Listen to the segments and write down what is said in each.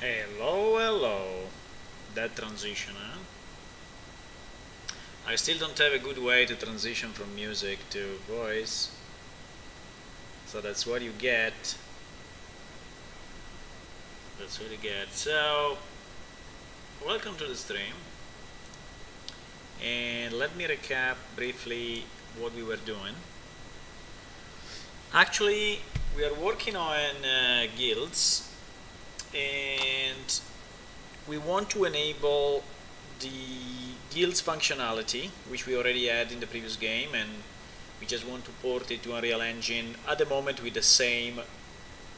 Hello, hello. That transition, huh? I still don't have a good way to transition from music to voice. So that's what you get. That's what you get. So, welcome to the stream. And let me recap briefly what we were doing. Actually, we are working on guilds. And we want to enable the guilds functionality, which we already had in the previous game, and we just want to port it to Unreal Engine at the moment with the same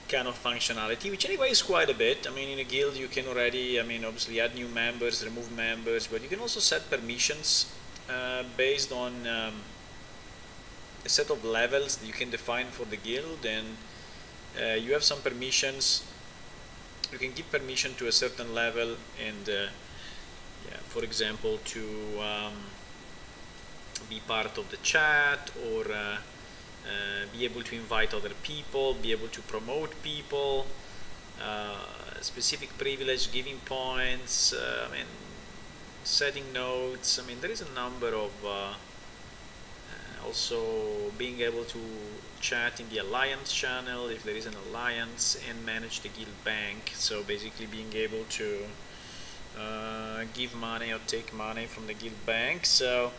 kind of functionality, which anyway is quite a bit. I mean, in a guild you can already, obviously add new members, remove members, but you can also set permissions based on a set of levels that you can define for the guild, and you have some permissions. You can give permission to a certain level, and yeah, for example, to be part of the chat, or be able to invite other people, be able to promote people, specific privilege, giving points, setting notes. There is a number of also being able to chat in the alliance channel if there is an alliance, and manage the guild bank. So basically being able to give money or take money from the guild bank, so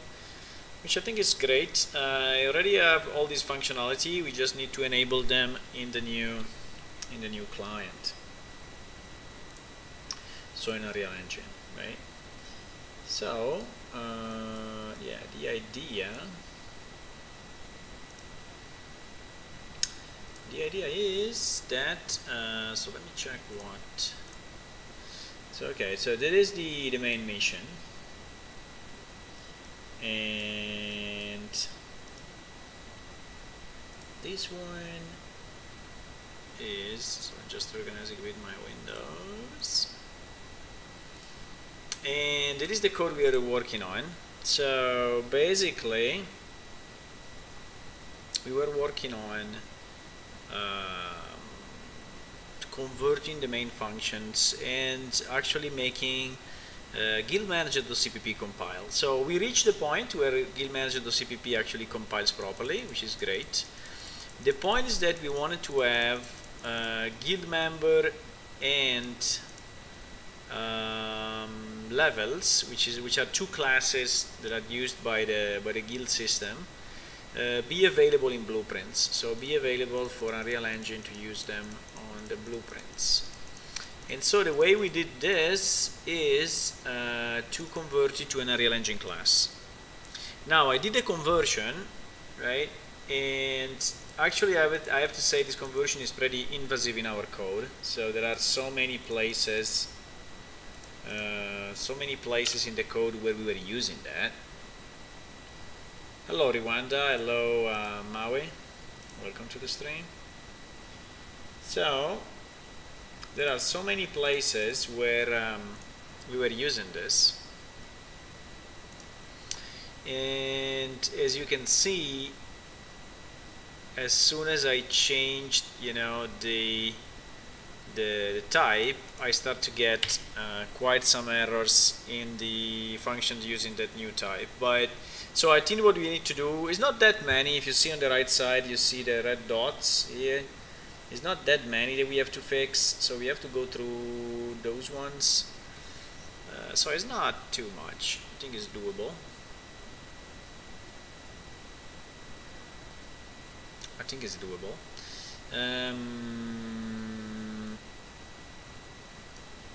which I think is great. I already have all this functionality. We just need to enable them in the new client, so in Unreal Engine, right? So yeah, the idea is that so let me check what. So okay, so that is the main mission, and this one is, so I'm just organizing with my windows, and it is the code we are working on. So basically we were working on converting the main functions and actually making guild manager.cpp compile. So we reached the point where guild manager.cpp actually compiles properly, which is great. The point is that we wanted to have guild member and levels, which are two classes that are used by the guild system, be available in blueprints. So be available for Unreal Engine to use them on the blueprints. And so the way we did this is to convert it to an Unreal Engine class. Now I did a conversion, right? And actually I have to say this conversion is pretty invasive in our code. So there are so many places in the code where we were using that. Hello Rwanda, hello Maui, welcome to the stream. So there are so many places where we were using this, and as you can see, as soon as I changed, the type, I start to get quite some errors in the functions using that new type. But so I think what we need to do is not that many. If you see on the right side, you see the red dots here. It's not that many that we have to fix, so we have to go through those ones. So it's not too much. I think it's doable.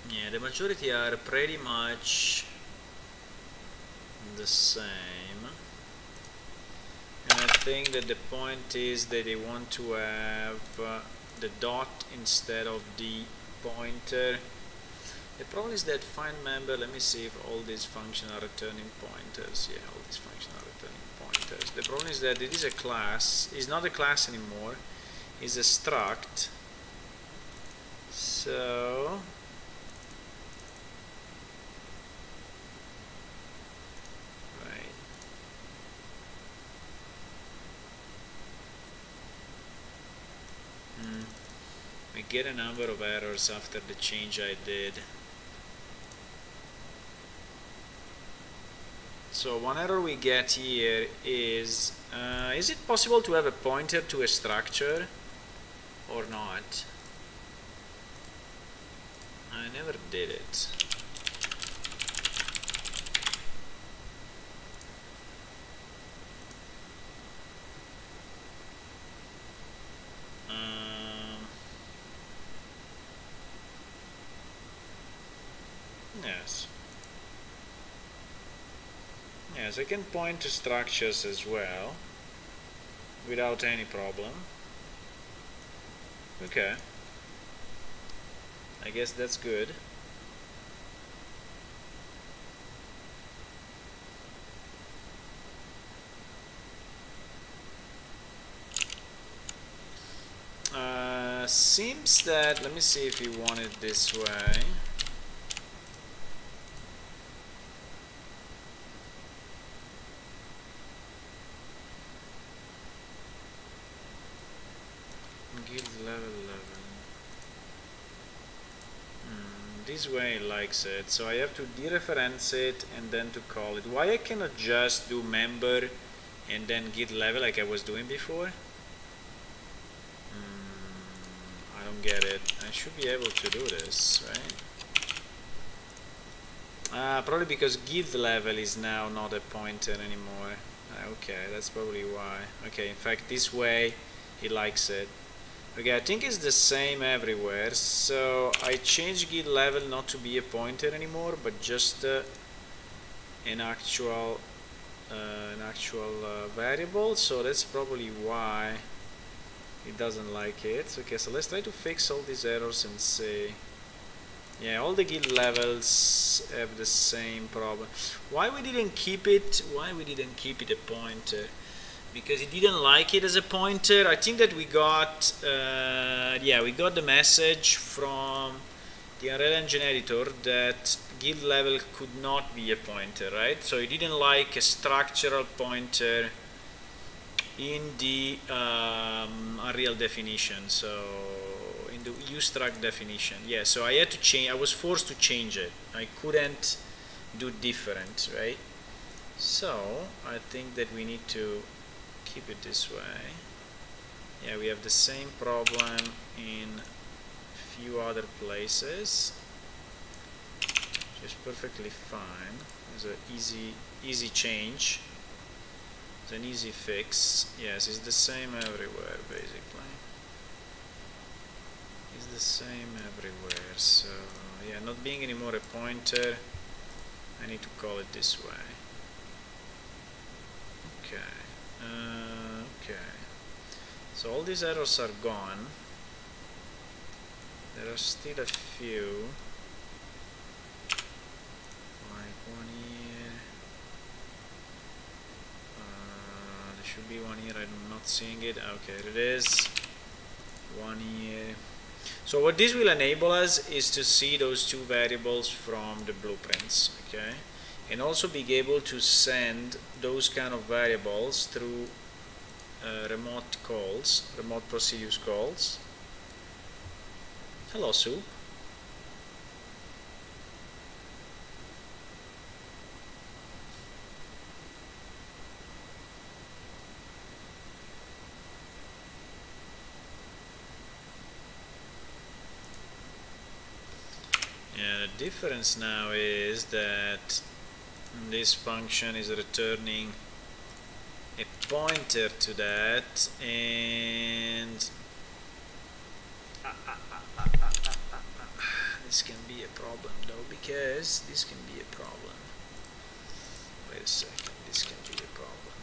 Yeah, the majority are pretty much the same, and I think that the point is that they want to have the dot instead of the pointer. The problem is that find member, let me see if all these functions are returning pointers. Yeah, all these functions are returning pointers. The problem is that it is a class. It's not a class anymore. It's a struct. So get a number of errors after the change I did. So one error we get here is it possible to have a pointer to a structure or not? I never did it. Yes. Yes, I can point to structures as well without any problem. Okay. I guess that's good. Seems that, let me see if you want it this way. Guild level 11. This way it likes it, so I have to dereference it and then to call it. Why I cannot just do member and then guild level like I was doing before? I don't get it. I should be able to do this, right? Probably because guild level is now not a pointer anymore. Okay, that's probably why. Okay, in fact this way he likes it. Okay, I think it's the same everywhere, so I changed guild level not to be a pointer anymore, but just an actual variable, so that's probably why it doesn't like it. Okay, so let's try to fix all these errors and see. Yeah, all the guild levels have the same problem. Why we didn't keep it? Why we didn't keep it a pointer? Because he didn't like it as a pointer. I think that we got we got the message from the Unreal Engine editor that guild level could not be a pointer, right? So he didn't like a structural pointer in the Unreal definition, so in the ustruct definition. Yeah, so I had to change, I was forced to change it. I couldn't do different, right? So I think that we need to keep it this way. Yeah, we have the same problem in a few other places, which is perfectly fine. It's an easy change. It's an easy fix. Yes, it's the same everywhere basically. It's the same everywhere. So yeah, not being anymore a pointer, I need to call it this way. Okay. Okay, so all these errors are gone. There are still a few, like one here. There should be one here, I'm not seeing it. Okay, it is. One here. So what this will enable us is to see those two variables from the blueprints, okay? And also be able to send those kind of variables through remote calls, remote procedures calls. Hello, Soup. Yeah, the difference now is that this function is returning a pointer to that, and this can be a problem though, because this can be a problem. Wait a second, this can be a problem.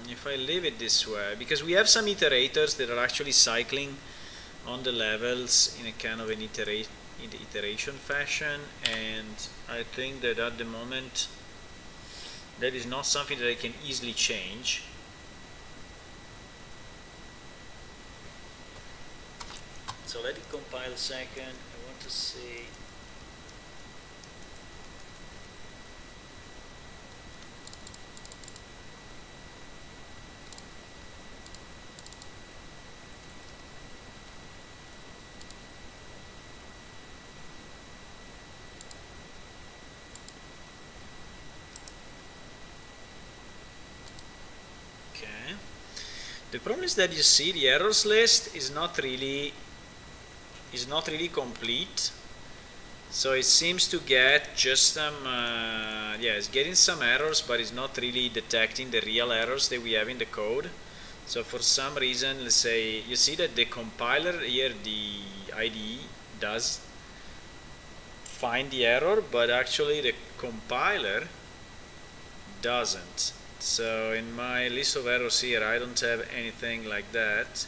If I leave it this way, because we have some iterators that are actually cycling on the levels in a kind of an iteration fashion, and I think that at the moment that is not something that I can easily change. So let it compile a second. I want to see. The problem is that you see the errors list is not really complete. So it seems to get just some, yeah, it's getting some errors, but it's not really detecting the real errors that we have in the code. So for some reason, let's say, you see that the compiler here, the IDE, does find the error, but actually the compiler doesn't. So in my list of errors here, I don't have anything like that.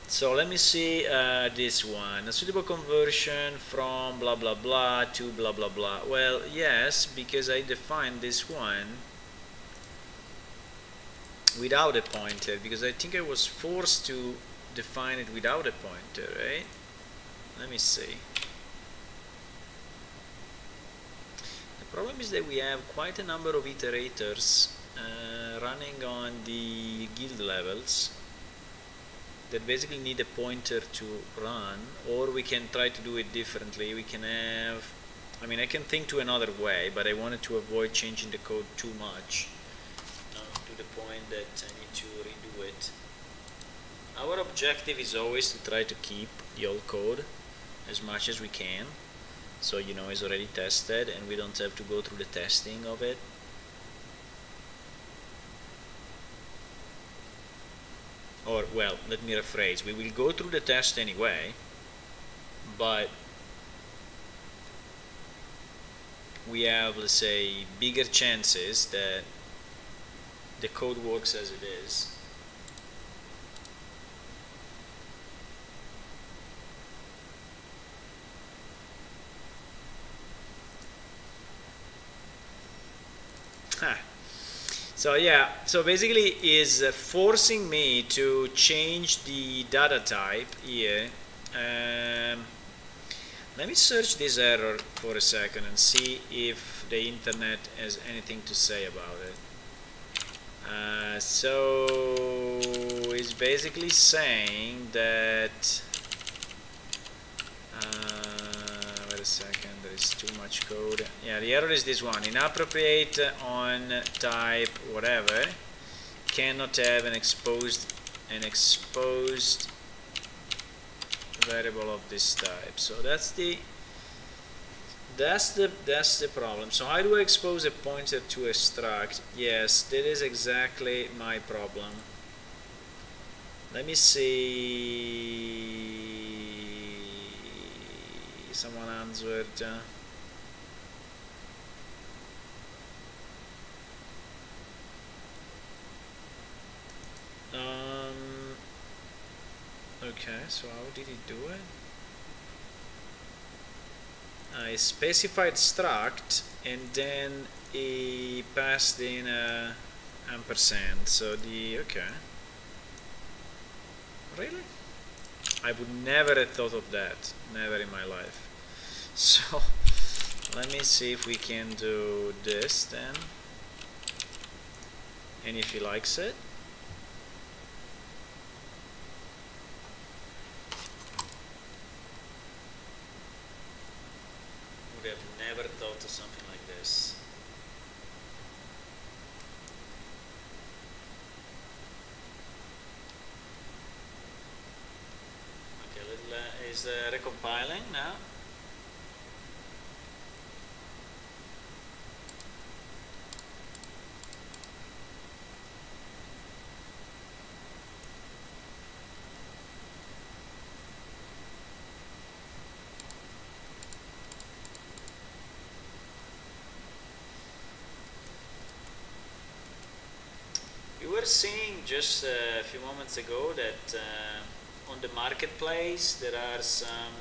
So let me see this one. A suitable conversion from blah blah blah to blah blah blah. Well, yes, because I defined this one without a pointer, because I think I was forced to define it without a pointer, right? Let me see. The problem is that we have quite a number of iterators running on the guild levels that basically need a pointer to run, or we can try to do it differently. We can have, I mean, I can think to another way, but I wanted to avoid changing the code too much to the point that I need to redo it. Our objective is always to try to keep the old code as much as we can, so you know it's already tested and we don't have to go through the testing of it. Or, well, let me rephrase, we will go through the test anyway, but we have, let's say, bigger chances that the code works as it is. So yeah, so basically is forcing me to change the data type here. Let me search this error for a second and see if the internet has anything to say about it. So it's basically saying that wait a second, there is too much code. Yeah, the error is this one: inappropriate on type whatever, cannot have an exposed variable of this type. So that's the problem. So how do I expose a pointer to a struct? Yes, that is exactly my problem. Let me see. Someone answered. Okay, so how did he do it? I specified struct and then he passed in a ampersand. So okay. Really? I would never have thought of that. Never in my life. So let me see if we can do this then. And if he likes it. Would have never thought of something like this. Okay, is recompiling now. We were seeing just a few moments ago that on the marketplace there are some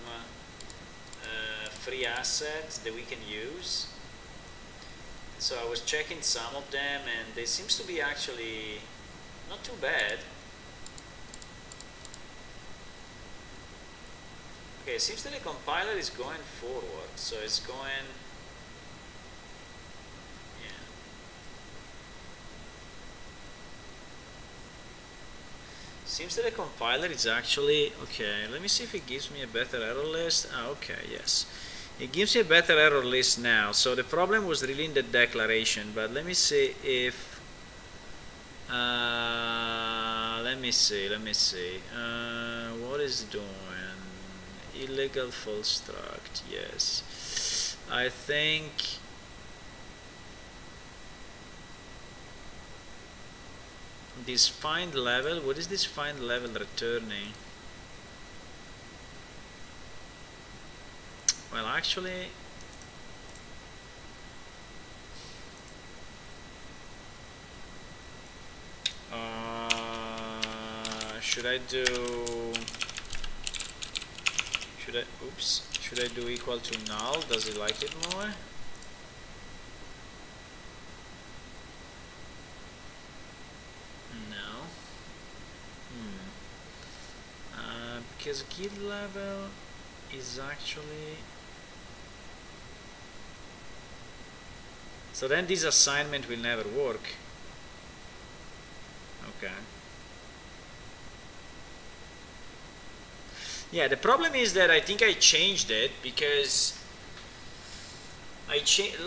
free assets that we can use. So I was checking some of them and they seems to be actually not too bad. Okay, it seems that the compiler is going forward, so it's going. Seems that the compiler is actually okay. Let me see if it gives me a better error list. Okay, yes, It gives you a better error list now. So the problem was really in the declaration, but let me see if let me see what is doing illegal false struct. Yes, I think this find level, what is this find level returning? Well, actually, should I do equal to null? Does it like it more? No. Because guild level is actually, so then this assignment will never work. Okay. Yeah, the problem is that I think I changed it because I changed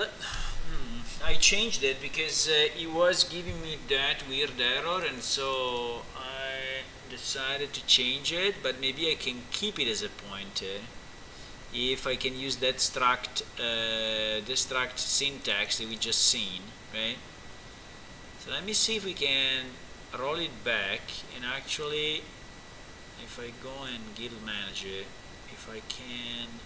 it because it was giving me that weird error, and so I decided to change it. But maybe I can keep it as a pointer if I can use that struct syntax that we just seen, right? So let me see if we can roll it back, and actually if I go and guild manager, if I can.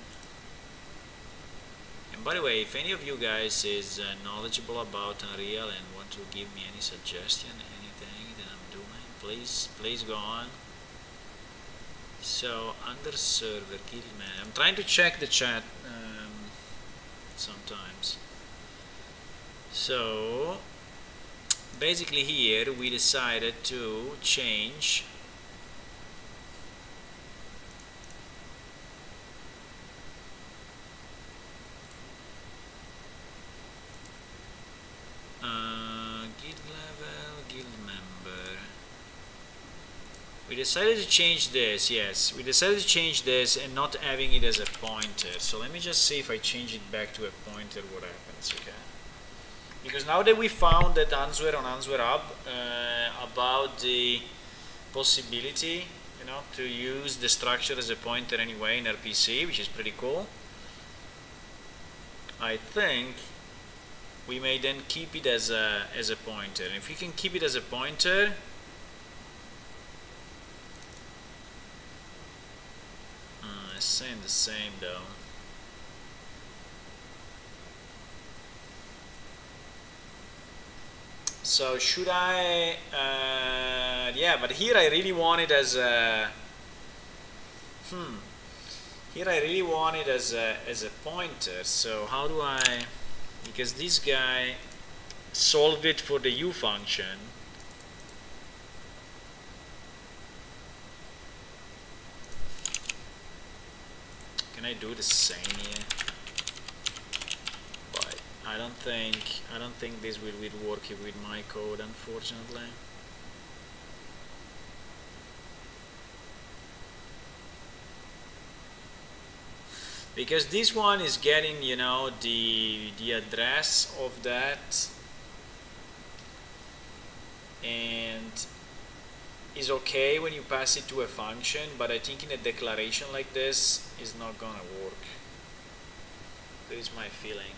And by the way, if any of you guys is knowledgeable about Unreal and want to give me any suggestion, anything that I'm doing, please go on. So under server guild manager, I'm trying to check the chat sometimes. So basically here we decided to change guild level, guild member. We decided to change this, yes, we decided to change this and not having it as a pointer. So let me just see if I change it back to a pointer, what happens, okay? Because now that we found that answer on Answer Hub about the possibility, you know, to use the structure as a pointer anyway in RPC, which is pretty cool, I think we may then keep it as a pointer. And if we can keep it as a pointer, it's saying the same though. So should I yeah, but here I really want it as a here I really want it as a pointer. So how do I, because this guy solved it for the U function. Can I do the same here? But I don't think this will work with my code, unfortunately. Because this one is getting, you know, the address of that, and is okay when you pass it to a function, but I think in a declaration like this is not gonna work. That is my feeling.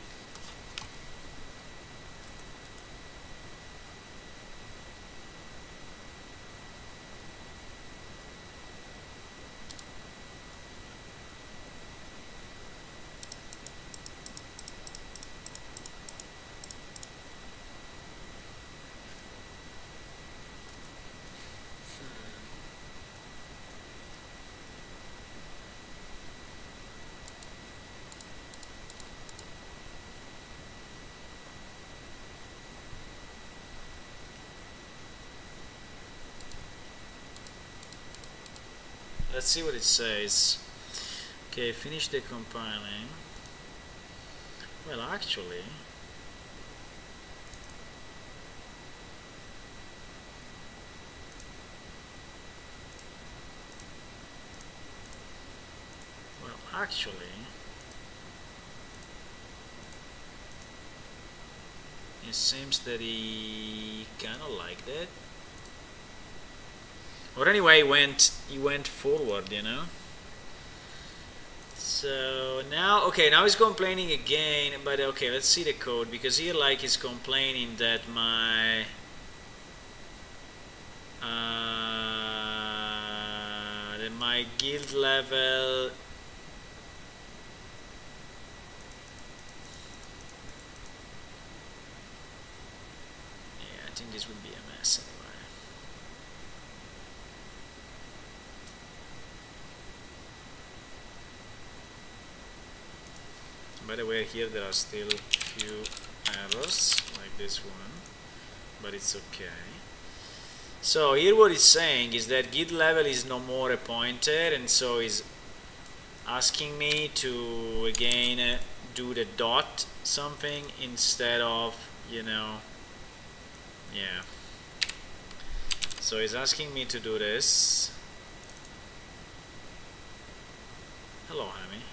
Let's see what it says. Okay, finish decompiling. Well, actually, It seems that he kind of liked it. Or anyway, he went forward, you know. So now, okay, now he's complaining again, but okay, let's see the code, because here like he's complaining that my guild level I think this would be a mess anyway. By the way, here there are still few errors like this one, but it's okay. So here what it's saying is that guild level is no more a pointer, and so is asking me to again do the dot something instead of, you know, yeah. So it's asking me to do this. Hello, Hammy.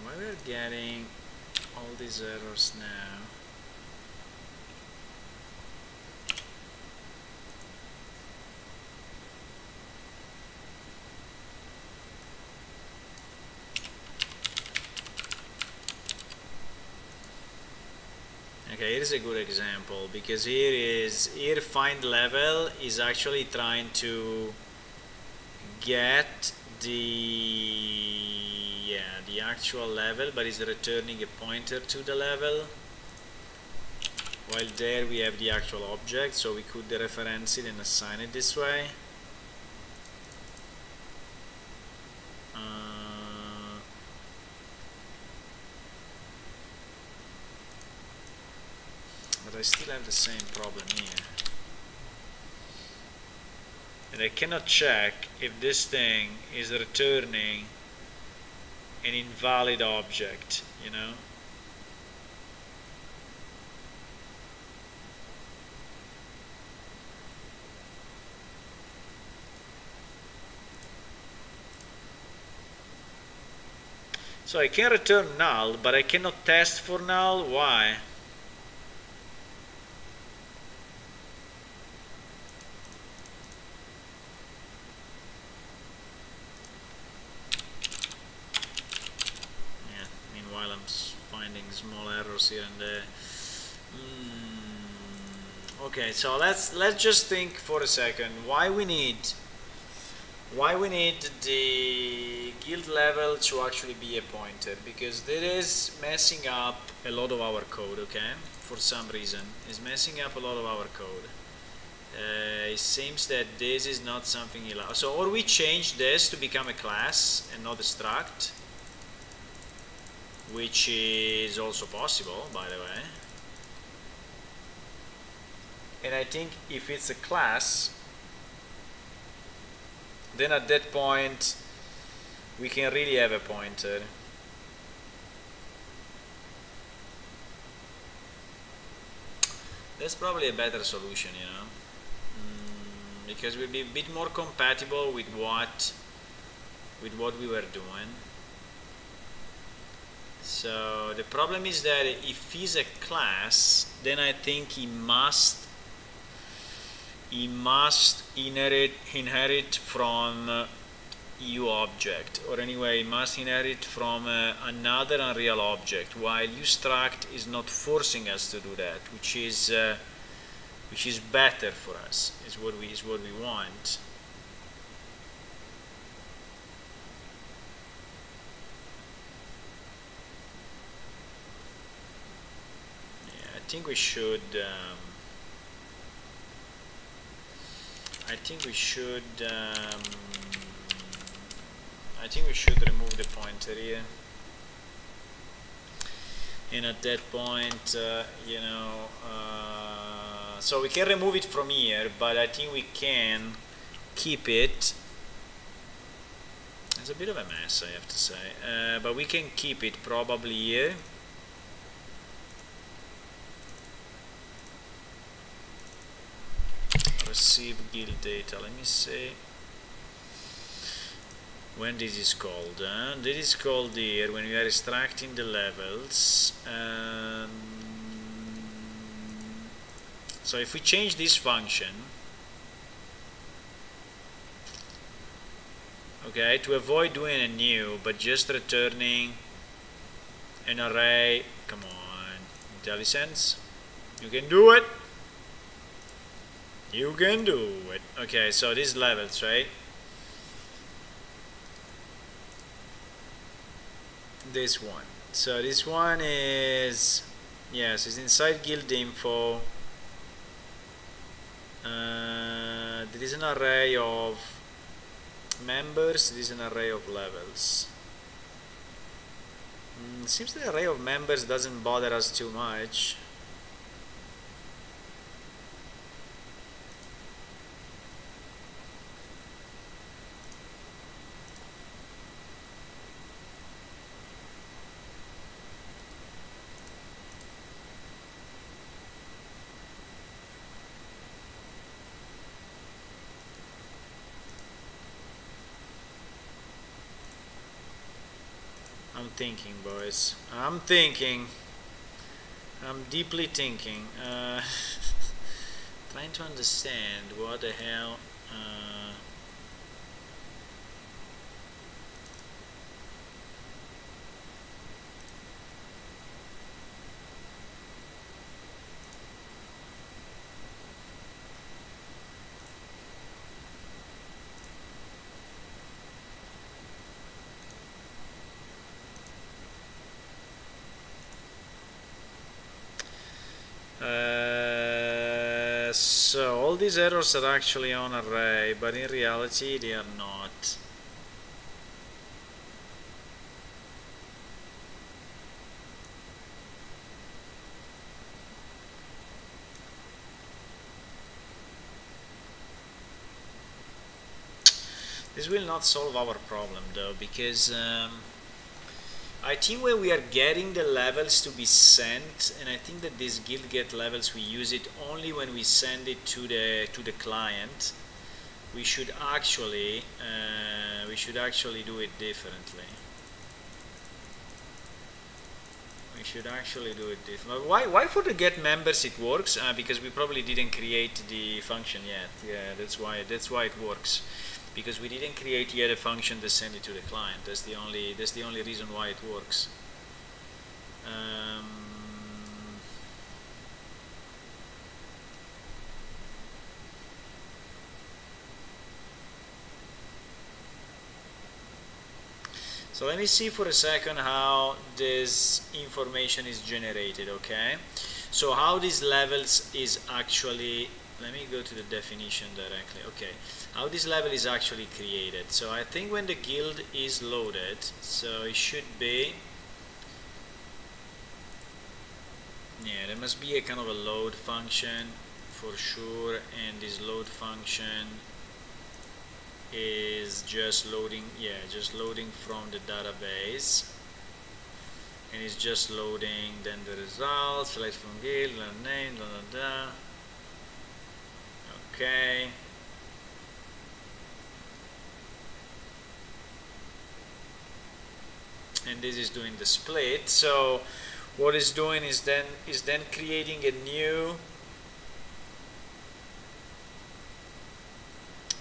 Why we're getting all these errors now? Okay, here's a good example, because here find level is actually trying to get the actual level, but is returning a pointer to the level, while there we have the actual object, so we could reference it and assign it this way. But I still have the same problem here, and I cannot check if this thing is returning an invalid object, you know. So I can return null, but I cannot test for null. Why? Small errors here and there. Okay, so let's just think for a second why we need the guild level to actually be a pointer, because that is messing up a lot of our code. Okay, for some reason it's messing up a lot of our code. It seems that this is not something allowed. So or we change this to become a class and not a struct, which is also possible, by the way. And I think if it's a class, then at that point we can really have a pointer. That's probably a better solution, you know, because we'll be a bit more compatible with what we were doing. So the problem is that if he's a class, then I think he must inherit from EU object, or anyway, he must inherit from another unreal object, while ustruct is not forcing us to do that, which is better for us. Is what we want. I think we should remove the pointer here, and at that point you know, so we can remove it from here, but I think we can keep it. It's a bit of a mess, I have to say, but we can keep it probably here. Receive guild data. Let me see. when this is called. This is called here when we are extracting the levels. So if we change this function, okay, to avoid doing a new, but just returning an array, come on, IntelliSense, you can do it. You can do it. Okay, so these levels, right? This one. So this one is, yes, it's inside guild info. There is an array of members. There is an array of levels. Seems the array of members doesn't bother us too much. I'm thinking, boys. I'm thinking. I'm deeply thinking. Trying to understand what the hell. So all these errors are actually on array, but in reality they are not. This will not solve our problem though, because I think when we are getting the levels to be sent, and I think that this guild get levels, we use it only when we send it to the client. We should actually do it differently. We should actually do it differently. Why for the get members it works? Because we probably didn't create the function yet. Yeah, that's why it works. Because we didn't create yet a function to send it to the client. That's the only reason why it works. So let me see for a second how this information is generated, okay? So how these levels is actually, let me go to the definition directly, okay. How this level is actually created. So I think when the guild is loaded, so it should be, yeah, there must be a kind of a load function for sure, and this load function is just loading, yeah, just loading from the database, and it's just loading then the results, select from guild, name, okay. And this is doing the split. So what it's doing is then creating a new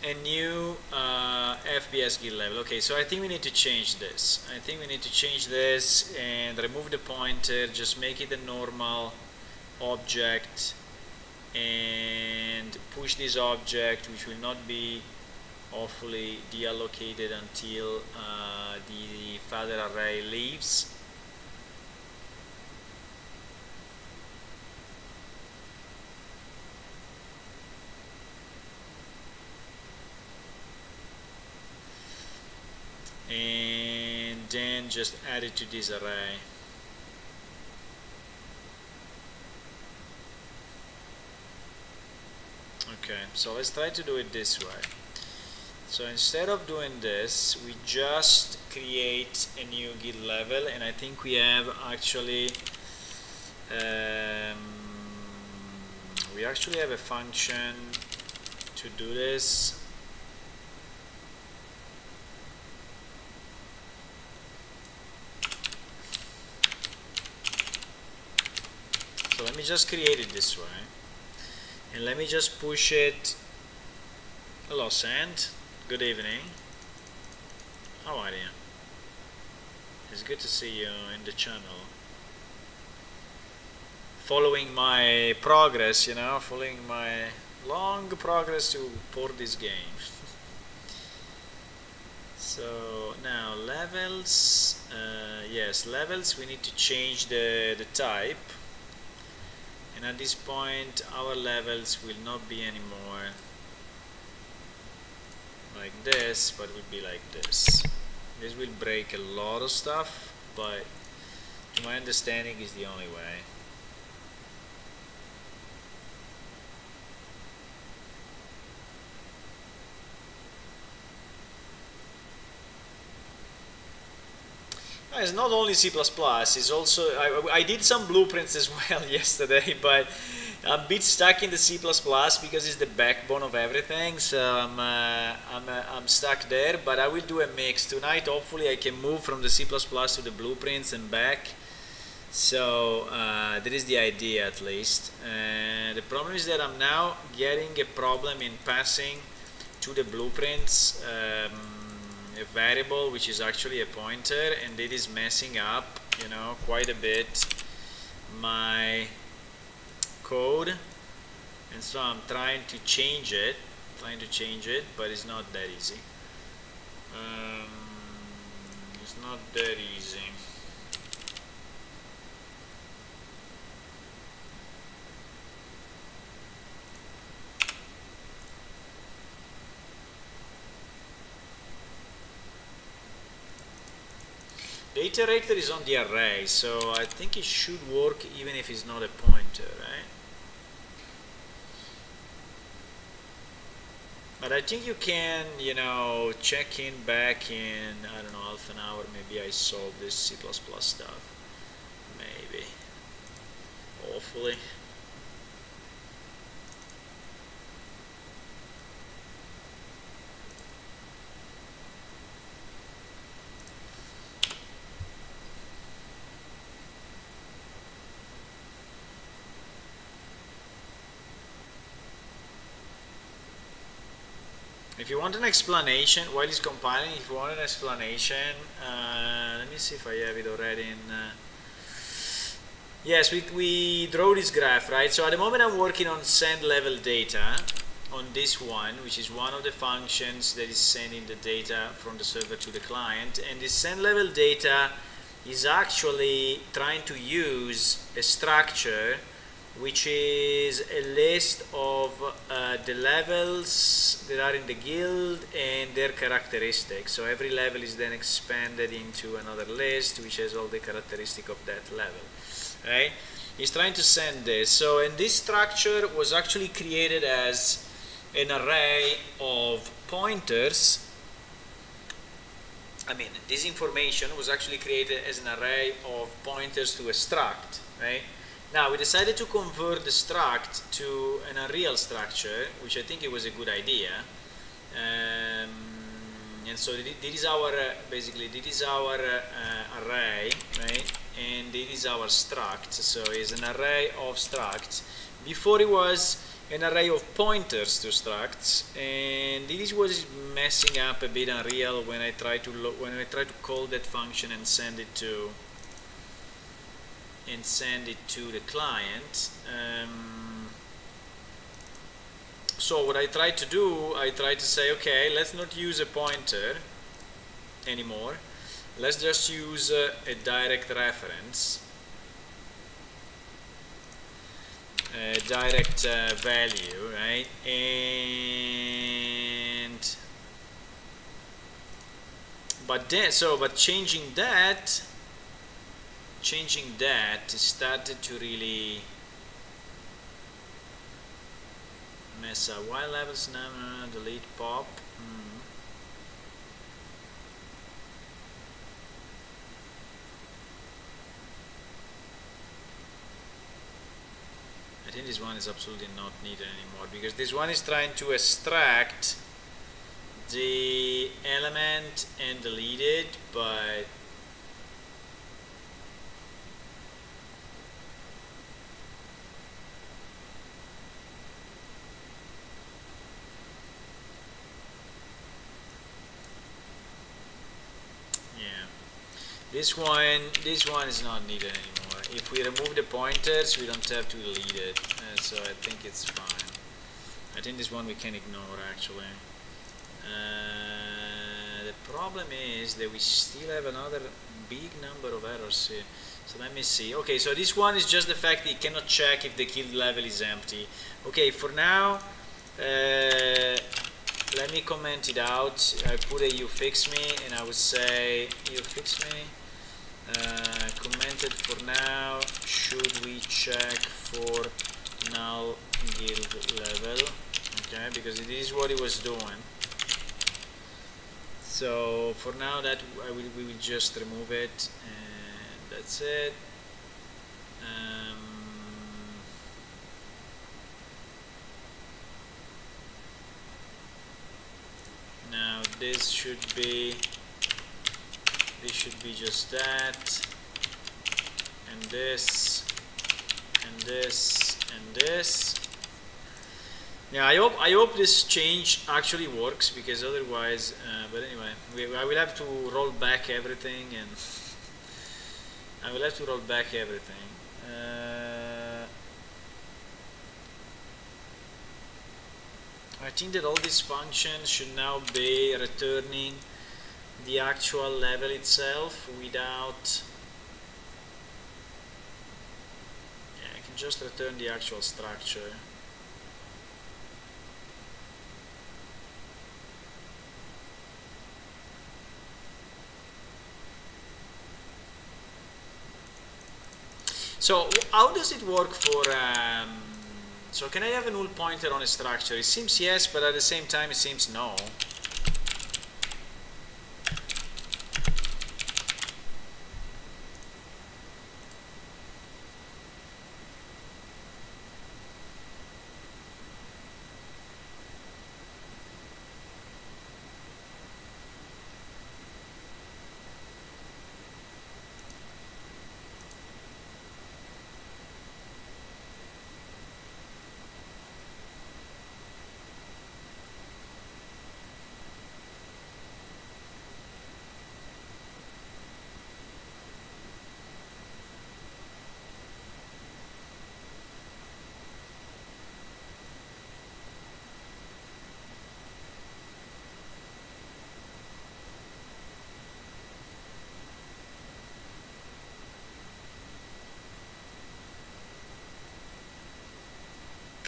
FPS guild level. Okay, so I think we need to change this. I think we need to change this and remove the pointer, just make it a normal object, and push this object, which will not be hopefully deallocated until the father array leaves. And then just add it to this array. Okay, so let's try to do it this way. So instead of doing this, we just create a new guild level, and I think we have actually a function to do this. So let me just create it this way, and let me just push it. Hello, Sand. Good evening. How are you? It's good to see you in the channel. Following my progress, you know, following my long progress to port this game. So now levels, yes, levels, we need to change the type, and at this point our levels will not be anymore like this, but will be like this. This will break a lot of stuff, but to my understanding is the only way. It's not only C++, it's also, I did some blueprints as well yesterday, but I'm a bit stuck in the C++ because it's the backbone of everything, so I'm stuck there, but I will do a mix. Tonight hopefully I can move from the C++ to the blueprints and back, so that is the idea at least. The problem is that I'm now getting a problem in passing to the blueprints a variable which is actually a pointer, and it is messing up, you know, quite a bit my code, and so I'm trying to change it, but it's not that easy. It's not that easy. The iterator is on the array, so I think it should work even if it's not a pointer, right? But I think you can, you know, check in back in, I don't know, half an hour, maybe I solved this C++ stuff. Maybe. Hopefully. If you want an explanation while it's compiling, if you want an explanation, let me see if I have it already in. Yes, we draw this graph, right? So at the moment I'm working on send level data on this one, which is one of the functions that is sending the data from the server to the client, and this send level data is actually trying to use a structure which is a list of the levels that are in the guild and their characteristics. So every level is then expanded into another list which has all the characteristics of that level, right? He's trying to send this. So, and this structure was actually created as an array of pointers. I mean, this information was actually created as an array of pointers to a struct, right? Now we decided to convert the struct to an unreal structure, which I think it was a good idea, and so this is our basically this is our array, right? And this is our struct. So it's an array of structs. Before it was an array of pointers to structs, and this was messing up a bit Unreal when I try to call that function and send it to the client. So what I try to do, I try to say, okay, let's not use a pointer anymore. Let's just use a direct reference, a direct value, right? And but changing that started to really mess up. While levels now delete pop. I think this one is absolutely not needed anymore, because this one is trying to extract the element and delete it, but This one is not needed anymore. If we remove the pointers, we don't have to delete it, so I think it's fine. I think this one we can ignore actually. The problem is that we still have another big number of errors here. So let me see. Okay, so this one is just the fact that you cannot check if the guild level is empty. Okay, for now, let me comment it out. I put a you fix me, and I would say you fix me. Commented for now. Should we check for null guild level? Okay, because it is what it was doing. So for now, that we will just remove it, and that's it. Now this should be just that, and this, and this, and this. Yeah, I hope this change actually works, because otherwise, but anyway, I will have to roll back everything, and I will have to roll back everything. I think that all these functions should now be returning the actual level itself without. Yeah, I can just return the actual structure. So how does it work for, so can I have a null pointer on a structure? It seems yes, but at the same time it seems no.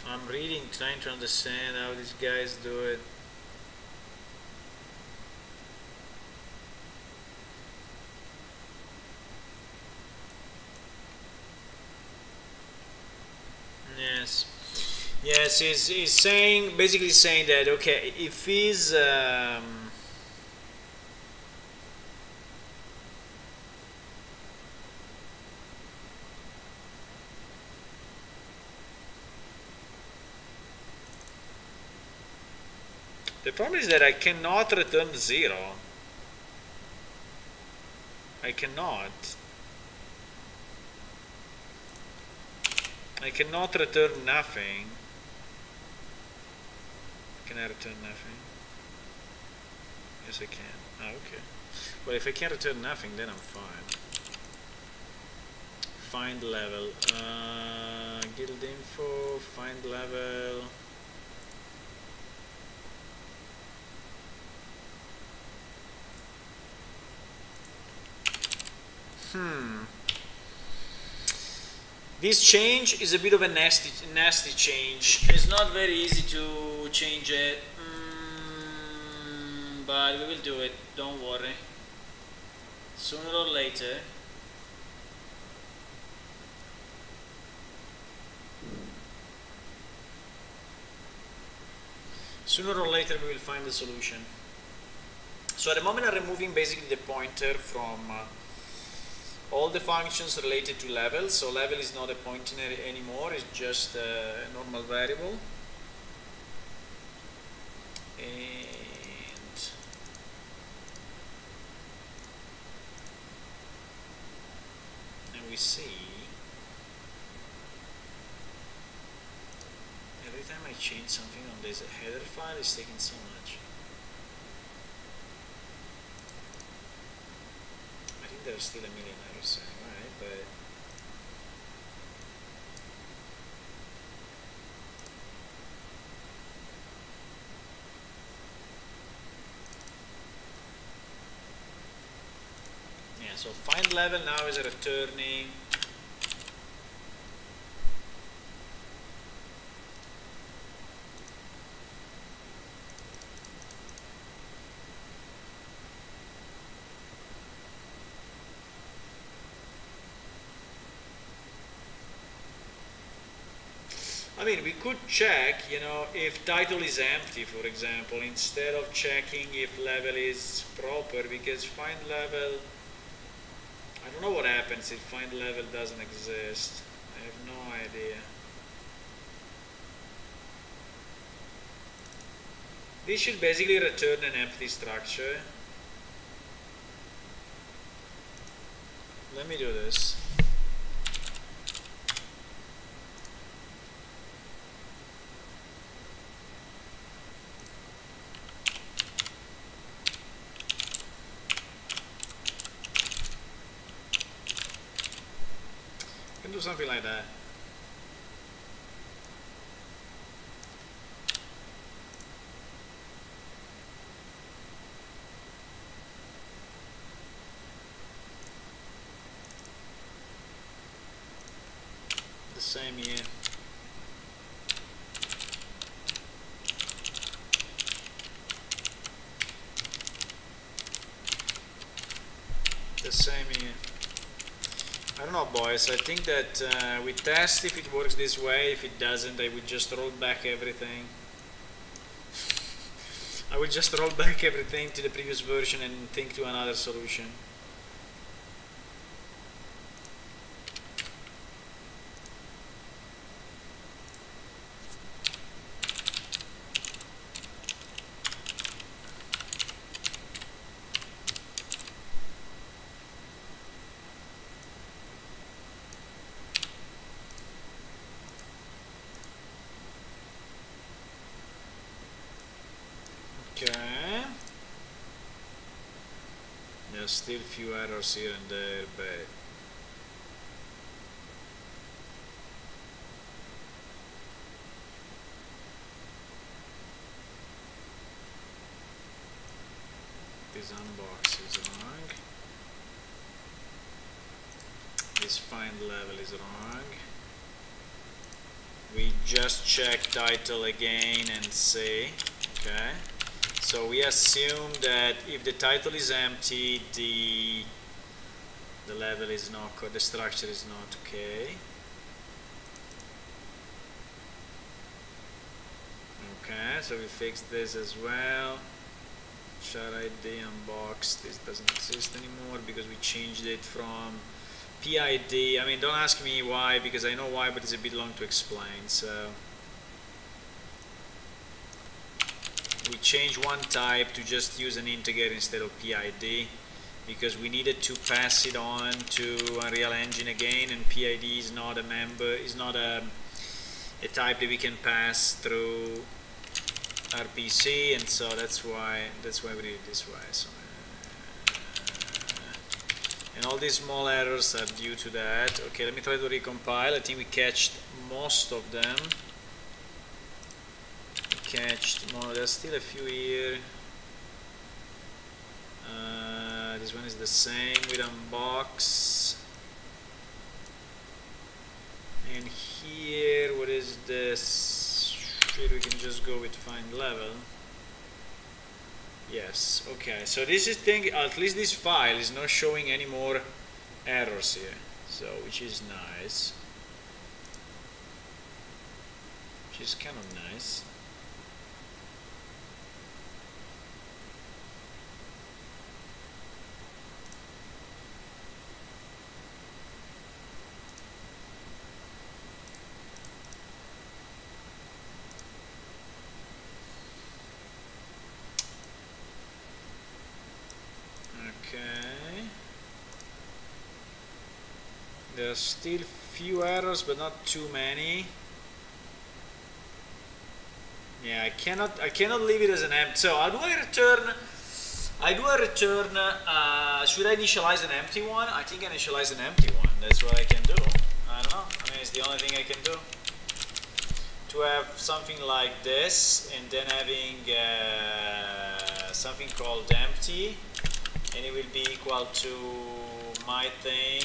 I'm reading, trying to understand how these guys do it. Yes. Yes, he's saying, basically saying that, okay, if he's the problem is that I cannot return 0. I cannot return nothing. Can I return nothing? Yes, I can. Ah, okay. Well, if I can return nothing, then I'm fine. Find level. Guild info, find level. This change is a bit of a nasty change. It's not very easy to change it, but we will do it. Don't worry. Sooner or later. Sooner or later we will find the solution. So at the moment I'm removing basically the pointer from all the functions related to level. So level is not a pointer anymore, it's just a normal variable. And we see every time I change something on this header file, it's taking so much. there's still a million errors anyway, but yeah, so find level now is returning I mean, we could check, you know, if title is empty, for example, instead of checking if level is proper, because find level, I don't know what happens if find level doesn't exist. I have no idea. This should basically return an empty structure. Let me do this. Do something like that. The same here. The same here. I don't know, boys. I think that we test if it works this way. If it doesn't, I would just roll back everything. I would just roll back everything to the previous version and think to another solution. Okay. There's still few errors here and there, but this unbox is wrong. This find level is wrong. We just check title again and say, okay. So we assume that if the title is empty, the level is not, the structure is not okay. Okay, so we fixed this as well. Char ID unbox, this doesn't exist anymore because we changed it from PID. I mean, don't ask me why, because I know why, but it's a bit long to explain. So we changed one type to just use an integer instead of PID because we needed to pass it on to Unreal Engine again, and PID is not a member, is not a type that we can pass through RPC, and so that's why we did it this way. So, and all these small errors are due to that. Okay, let me try to recompile. I think we catched most of them. Catched more. There's still a few here. This one is the same with unbox. And here, what is this? Here we can just go with find level. Yes. Okay. So this is thing. At least this file is not showing any more errors here. So which is nice. Which is kind of nice. There's still few errors, but not too many. Yeah, I cannot leave it as an empty. So how do I return I do a return. Should I initialize an empty one? I think I initialize an empty one. That's what I can do. I don't know. I mean, it's the only thing I can do. To have something like this, and then having something called empty, and it will be equal to my thing,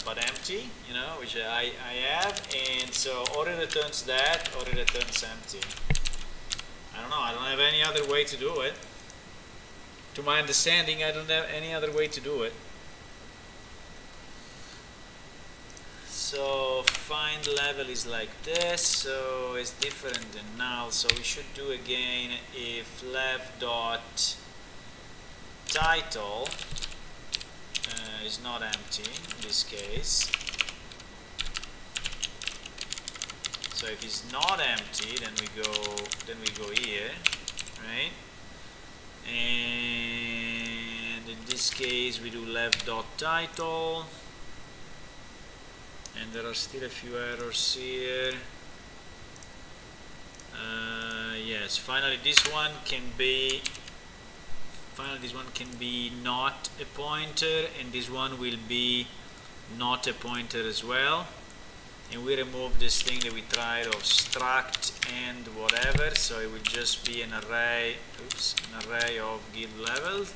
but empty, you know, which I have, and so or it returns that, or it returns empty. I don't know, I don't have any other way to do it. To my understanding, I don't have any other way to do it. So find level is like this, so it's different than null, so we should do again if left dot title is not empty in this case. So if it's not empty, then we go here, right? And in this case we do left dot title, and there are still a few errors here. Yes, finally this one can be not a pointer, and this one will be not a pointer as well. And we remove this thing that we tried of struct and whatever, so it will just be an array, an array of guild level.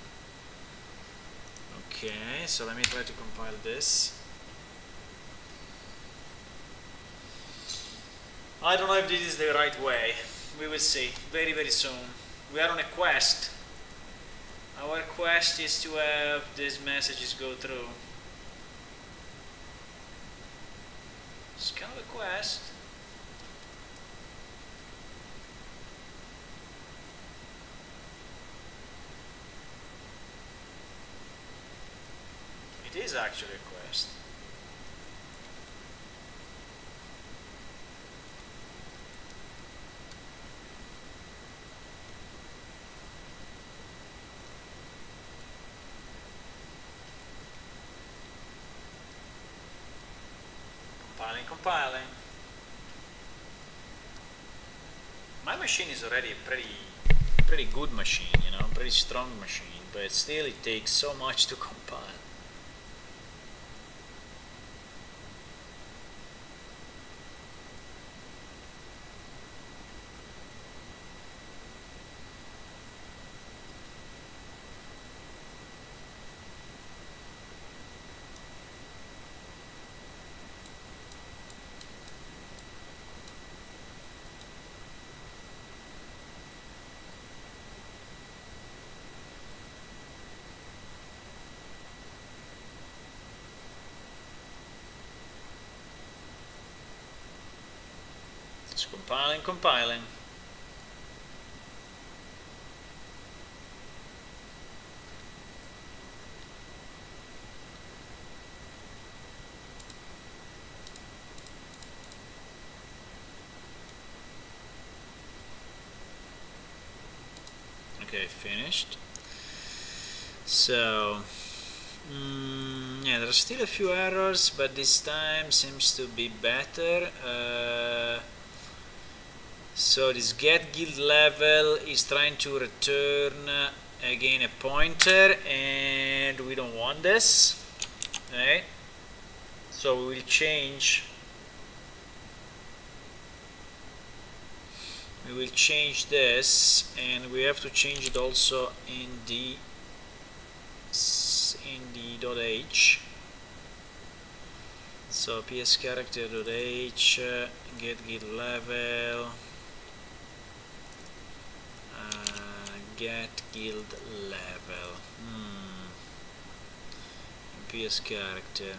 Okay, so let me try to compile this. I don't know if this is the right way. We will see very, very soon. We are on a quest. Our quest is to have these messages go through. It's kind of a quest. It is actually a quest. Compiling. My machine is already a pretty good machine, you know, pretty strong machine, but still it takes so much to compile. It's compiling. Okay, finished. So yeah, there are still a few errors, but this time seems to be better. So this get guild level is trying to return again a pointer, and we don't want this, right? So we will change this, and we have to change it also in the .h. So ps character.h get guild level get guild level ps character,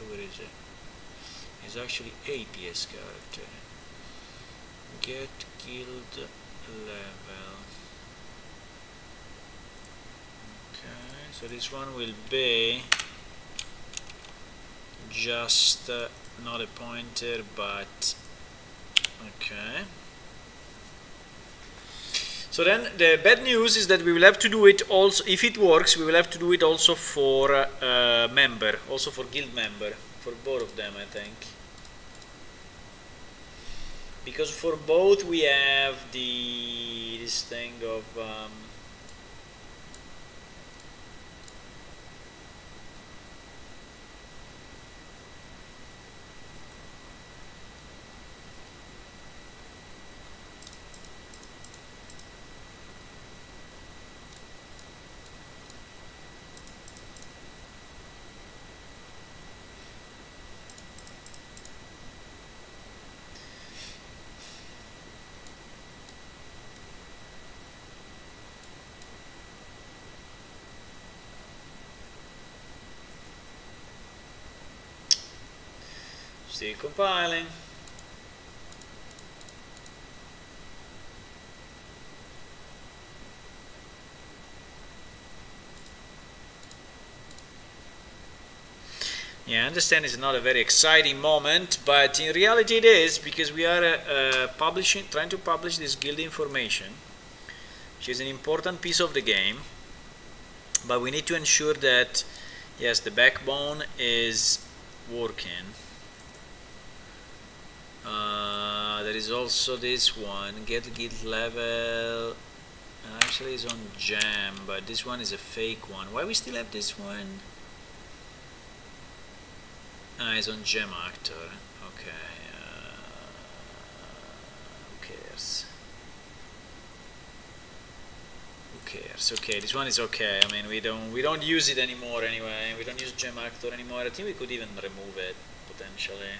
where is it? It's actually a ps character. Get guild level. Okay, so this one will be just not a pointer, but okay. So then the bad news is that we will have to do it also, if it works, we will have to do it also for member, also for guild member, for both of them, I think. because for both we have this thing of still compiling. Yeah, I understand it's not a very exciting moment, but in reality it is, because we are trying to publish this guild information, which is an important piece of the game, but we need to ensure that, yes, the backbone is working. There is also this one, get guild level, actually is on jam, but this one is a fake one. Why we still have this one? It's on gem actor. Okay, who cares? Who cares? Okay, this one is okay. I mean, we don't use it anymore anyway. We don't use gem actor anymore. I think we could even remove it potentially.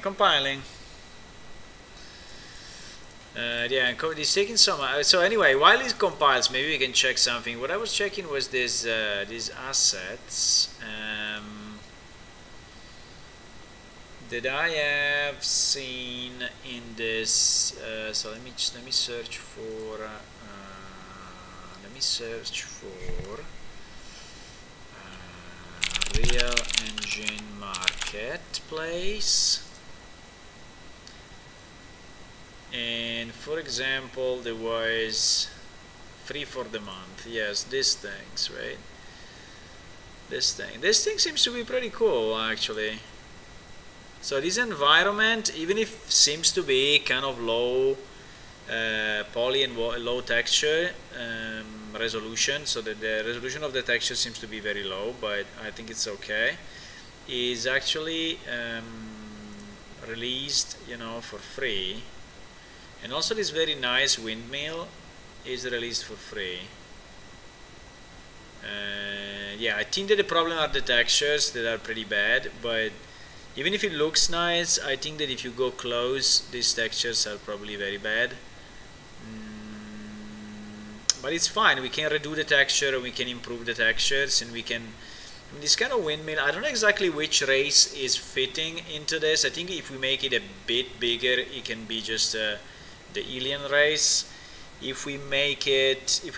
Compiling. Yeah, it's taking some. So anyway, while it compiles, maybe we can check something. What I was checking was these assets that I have seen in this. So let me search for. Real Engine Marketplace. And for example, there was free for the month. Yes, these things, right? This thing seems to be pretty cool, actually. So this environment, even if seems to be kind of low poly and low texture resolution, so that the resolution of the texture seems to be very low, but I think it's okay, is actually released, you know, for free. And also this very nice windmill is released for free. Yeah, I think that the problem are the textures that are pretty bad, but even if it looks nice, I think that if you go close, these textures are probably very bad. But it's fine, we can redo the texture and we can improve the textures, and we can, I mean, this kind of windmill, I don't know exactly which race is fitting into this. I think if we make it a bit bigger, it can be just the alien race. If we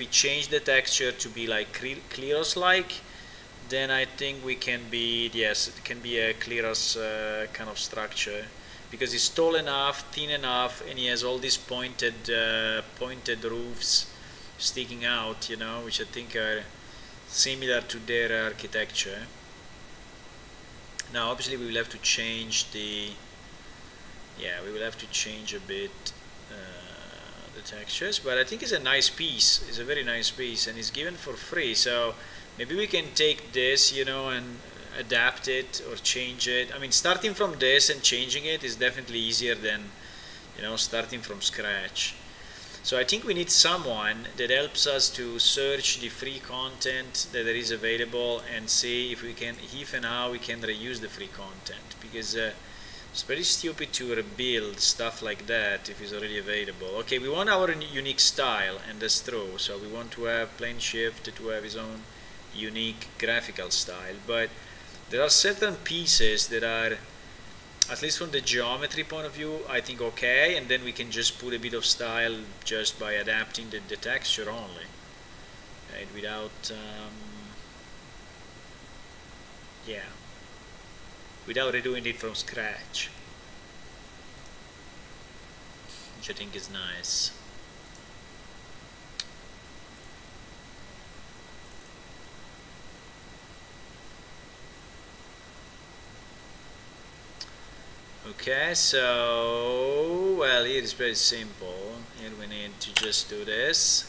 change the texture to be like Kleros-like, then I think we can be, yes, it can be a Kleros kind of structure, because it's tall enough, thin enough, and he has all these pointed roofs sticking out, you know, which I think are similar to their architecture. Now obviously we will have to change we will have to change a bit the textures, but I think it's a nice piece. It's a very nice piece, and it's given for free, so maybe we can take this, you know, and adapt it or change it. I mean, starting from this and changing it is definitely easier than, you know, starting from scratch. So I think we need someone that helps us to search the free content that there is available and see if and how we can reuse the free content, because it's pretty stupid to rebuild stuff like that if it's already available. Okay, we want our unique style, and that's true. So we want to have PlaneShift to have his own unique graphical style, but there are certain pieces that are, at least from the geometry point of view, I think okay, and then we can just put a bit of style just by adapting the texture only, right? Without Yeah, without redoing it from scratch, which I think is nice. Okay, so, well, here is very simple. Here we need to just do this.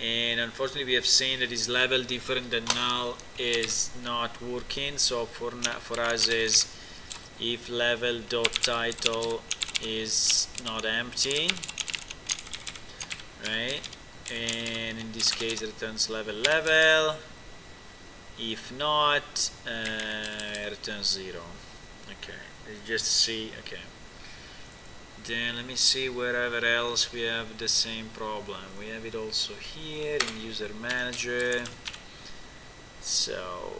And unfortunately we have seen that this level different than null is not working. So for us is if level dot title is not empty, right? And in this case returns level. If not, returns 0. Okay, let's just see. Okay, then let me see wherever else we have the same problem. We have it also here in user manager. So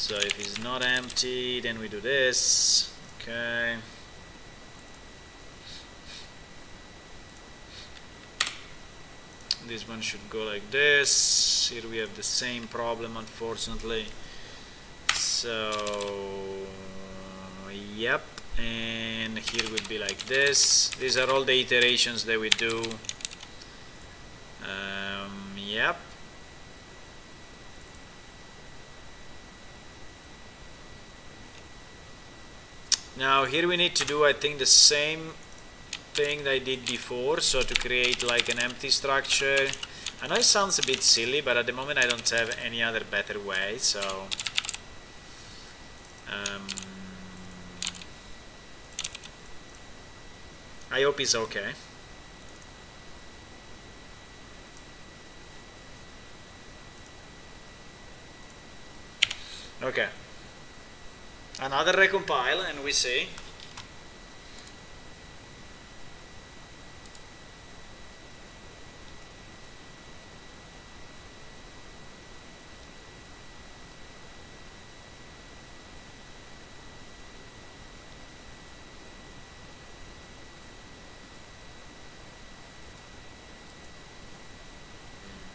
if it's not empty, then we do this. Okay. This one should go like this. Here we have the same problem, unfortunately. So yep, and here would be like this. These are all the iterations that we do. Yep. Now here we need to do, I think, the same thing that I did before, so to create like an empty structure. I know it sounds a bit silly, but at the moment I don't have any other better way, so I hope it's okay. Okay, another recompile and we see.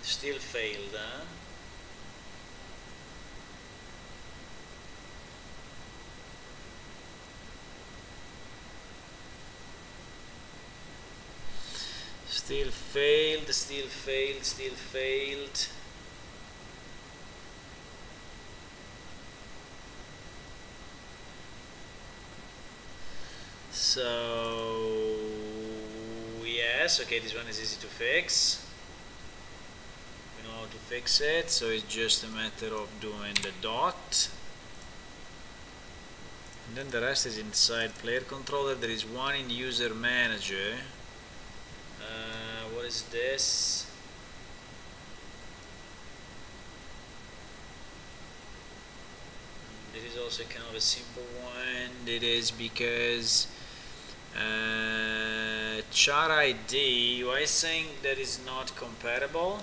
Still failed, huh? Still failed, still failed, still failed. So yes, okay, this one is easy to fix. We know how to fix it, so it's just a matter of doing the dot. And then the rest is inside player controller. There is one in user manager. What is this? This is also kind of a simple one. It is because char ID, why saying that is not comparable?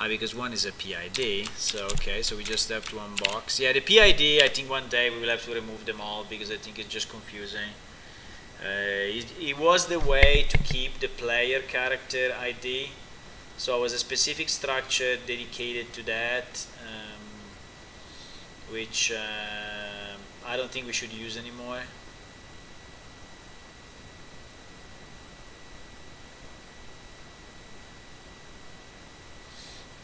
Because one is a PID, so okay, so we just have to unbox. Yeah, the PID, I think one day we will have to remove them all because I think it's just confusing. It was the way to keep the player character ID, so it was a specific structure dedicated to that, which I don't think we should use anymore.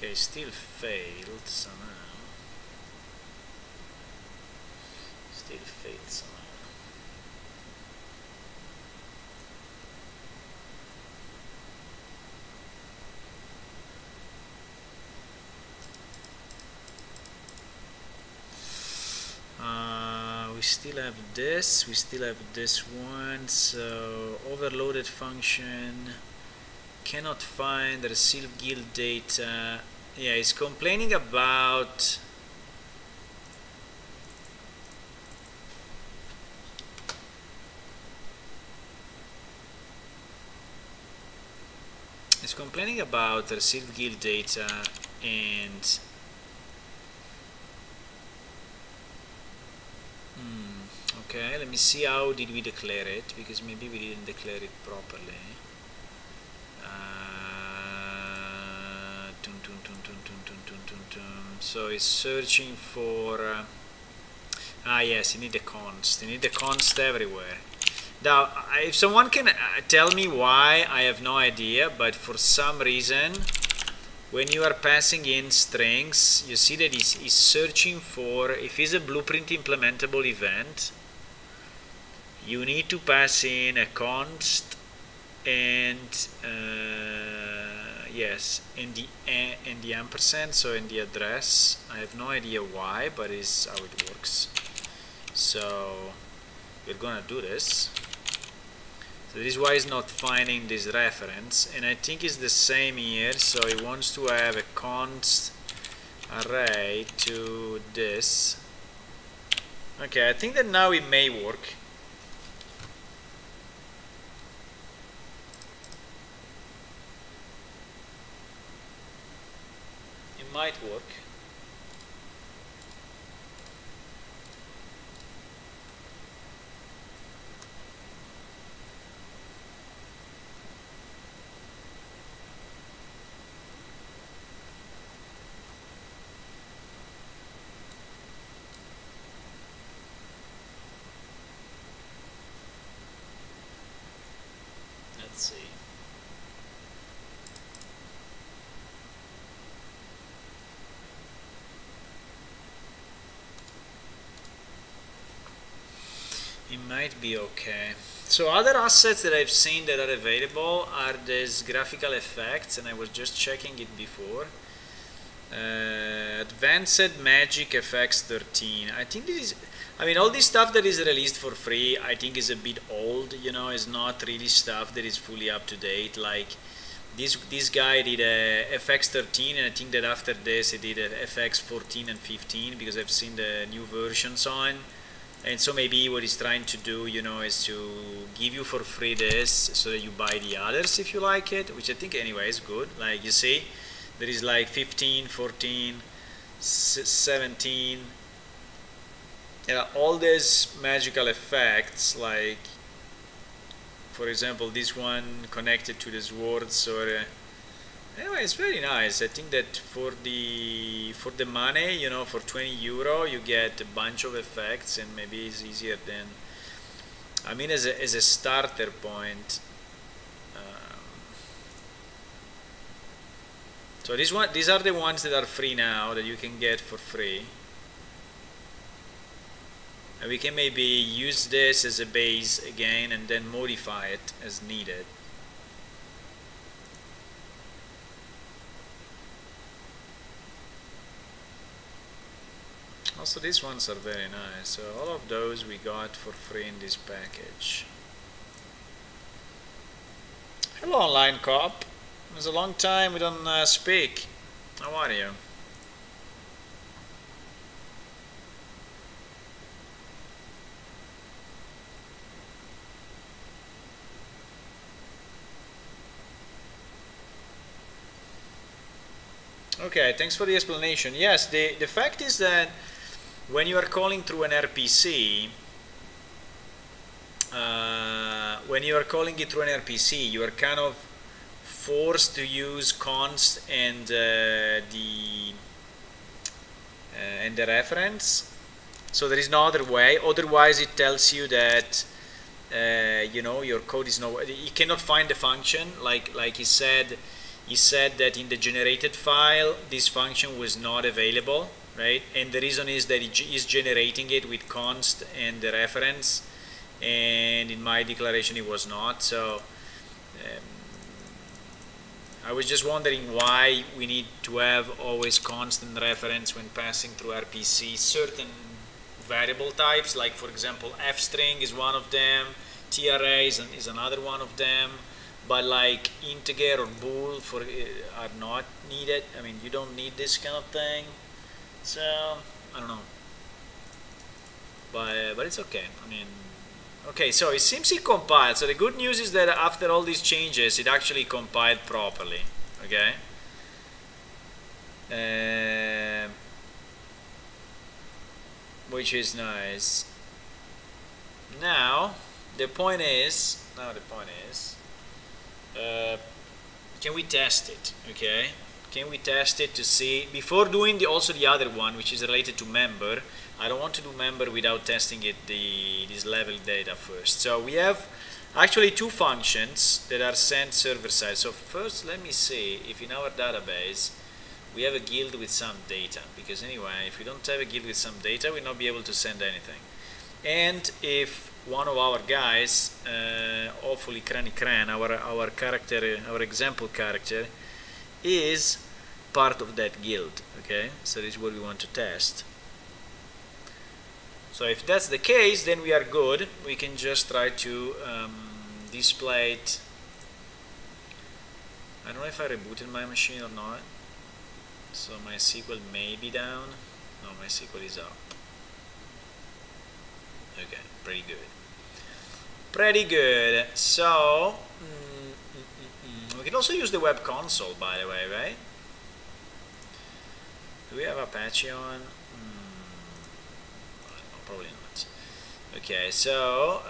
Okay, still failed somehow. Still failed somehow. We still have this one, so overloaded function cannot find the received guild data. Yeah, it's complaining about the received guild data and Okay, let me see how did we declare it, because maybe we didn't declare it properly. So it's searching for yes, you need the const. You need the const everywhere. Now, if someone can tell me why, I have no idea, but for some reason, when you are passing in strings, you see that it's searching for, if it's a blueprint implementable event, you need to pass in a const and yes, and the ampersand, so in the address. I have no idea why, but it's how it works. So we're gonna do this. So this is why it's not finding this reference, and I think it's the same here. So it wants to have a const array to this. Okay, I think that now it may work. It might work. Let's see. It might be okay. So other assets that I've seen that are available are these graphical effects, and I was just checking it before. Advanced Magic FX 13. I think this is, I mean, all this stuff that is released for free, I think is a bit old, you know, is not really stuff that is fully up to date. Like this guy did a FX 13, and I think that after this he did a FX 14 and 15, because I've seen the new versions on. And so maybe what he's trying to do, you know, is to give you for free this so that you buy the others if you like it, which I think anyway is good. Like you see, there is like 15, 14, 17, yeah, all these magical effects, like for example this one connected to the swords, or anyway, it's very nice. I think that for the money, you know, for 20 euro you get a bunch of effects, and maybe it's easier than, I mean, as a starter point. So these are the ones that are free now, that you can get for free, and we can maybe use this as a base again and then modify it as needed. Also, these ones are very nice. So all of those we got for free in this package. Hello, online cop. It's a long time we don't speak. How are you? Okay, thanks for the explanation. Yes, the fact is that when you are calling through an RPC, when you are calling it through an RPC, you are kind of forced to use const and the reference. So there is no other way. Otherwise, it tells you that you know, your code is no. You cannot find the function. Like he said that in the generated file, this function was not available. Right, and the reason is that it is generating it with const and the reference, and in my declaration it was not. So I was just wondering why we need to have always constant reference when passing through RPC. Certain variable types, like for example f-string is one of them, TRA is another one of them, but like integer or bool are not needed. I mean, you don't need this kind of thing. So I don't know, but it's okay. I mean, okay, so it seems it compiled. So the good news is that after all these changes, it actually compiled properly. Okay. Which is nice. Now the point is, can we test it? Okay, can we test it to see before doing also the other one, which is related to member? I don't want to do member without testing it this level data first. So we have actually two functions that are sent server side. So first, let me see if in our database we have a guild with some data, because anyway, if we don't have a guild with some data, we'll not be able to send anything. And if one of our guys, hopefully Crani Cran, our character, our example character, is part of that guild. Okay, so this is what we want to test. So if that's the case, then we are good. We can just try to display it. I don't know if I rebooted my machine or not. So my SQL may be down. No, my SQL is up. Okay, pretty good. Pretty good. So we can also use the web console, by the way, right? Do we have Apache on? No, probably not. Okay, so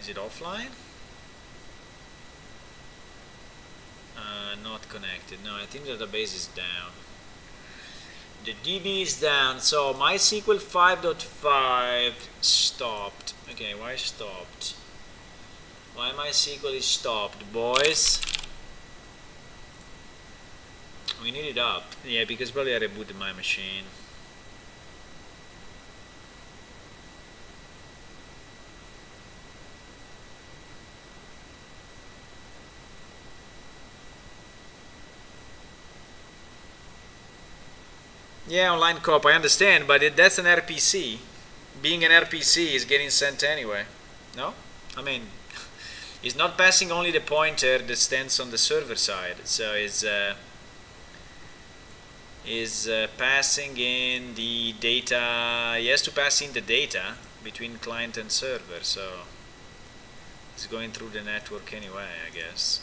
is it offline? Not connected. No, I think the database is down. The DB is down. So MySQL 5.5 stopped. Okay, why stopped? Why MySQL is stopped, boys? We need it up. Yeah, because probably I rebooted my machine. Yeah, online cop, I understand, but that's an RPC. Being an RPC is getting sent anyway. No? I mean, it's not passing only the pointer that stands on the server side. So it's passing in the data. He has to pass in the data between client and server. So it's going through the network anyway, I guess.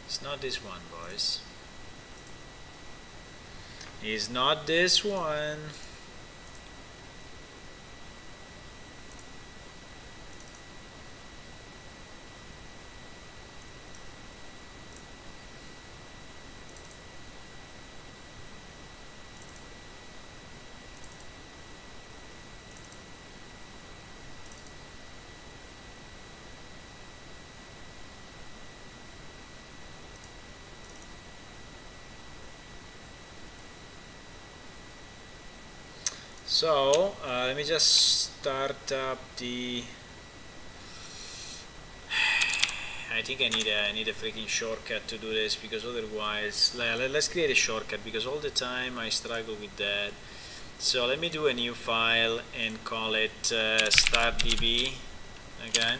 It's not this one, boys. It's not this one. So let me just start up the. I think I need a freaking shortcut to do this, because otherwise, let's create a shortcut, because all the time I struggle with that. So let me do a new file and call it startdb. Okay,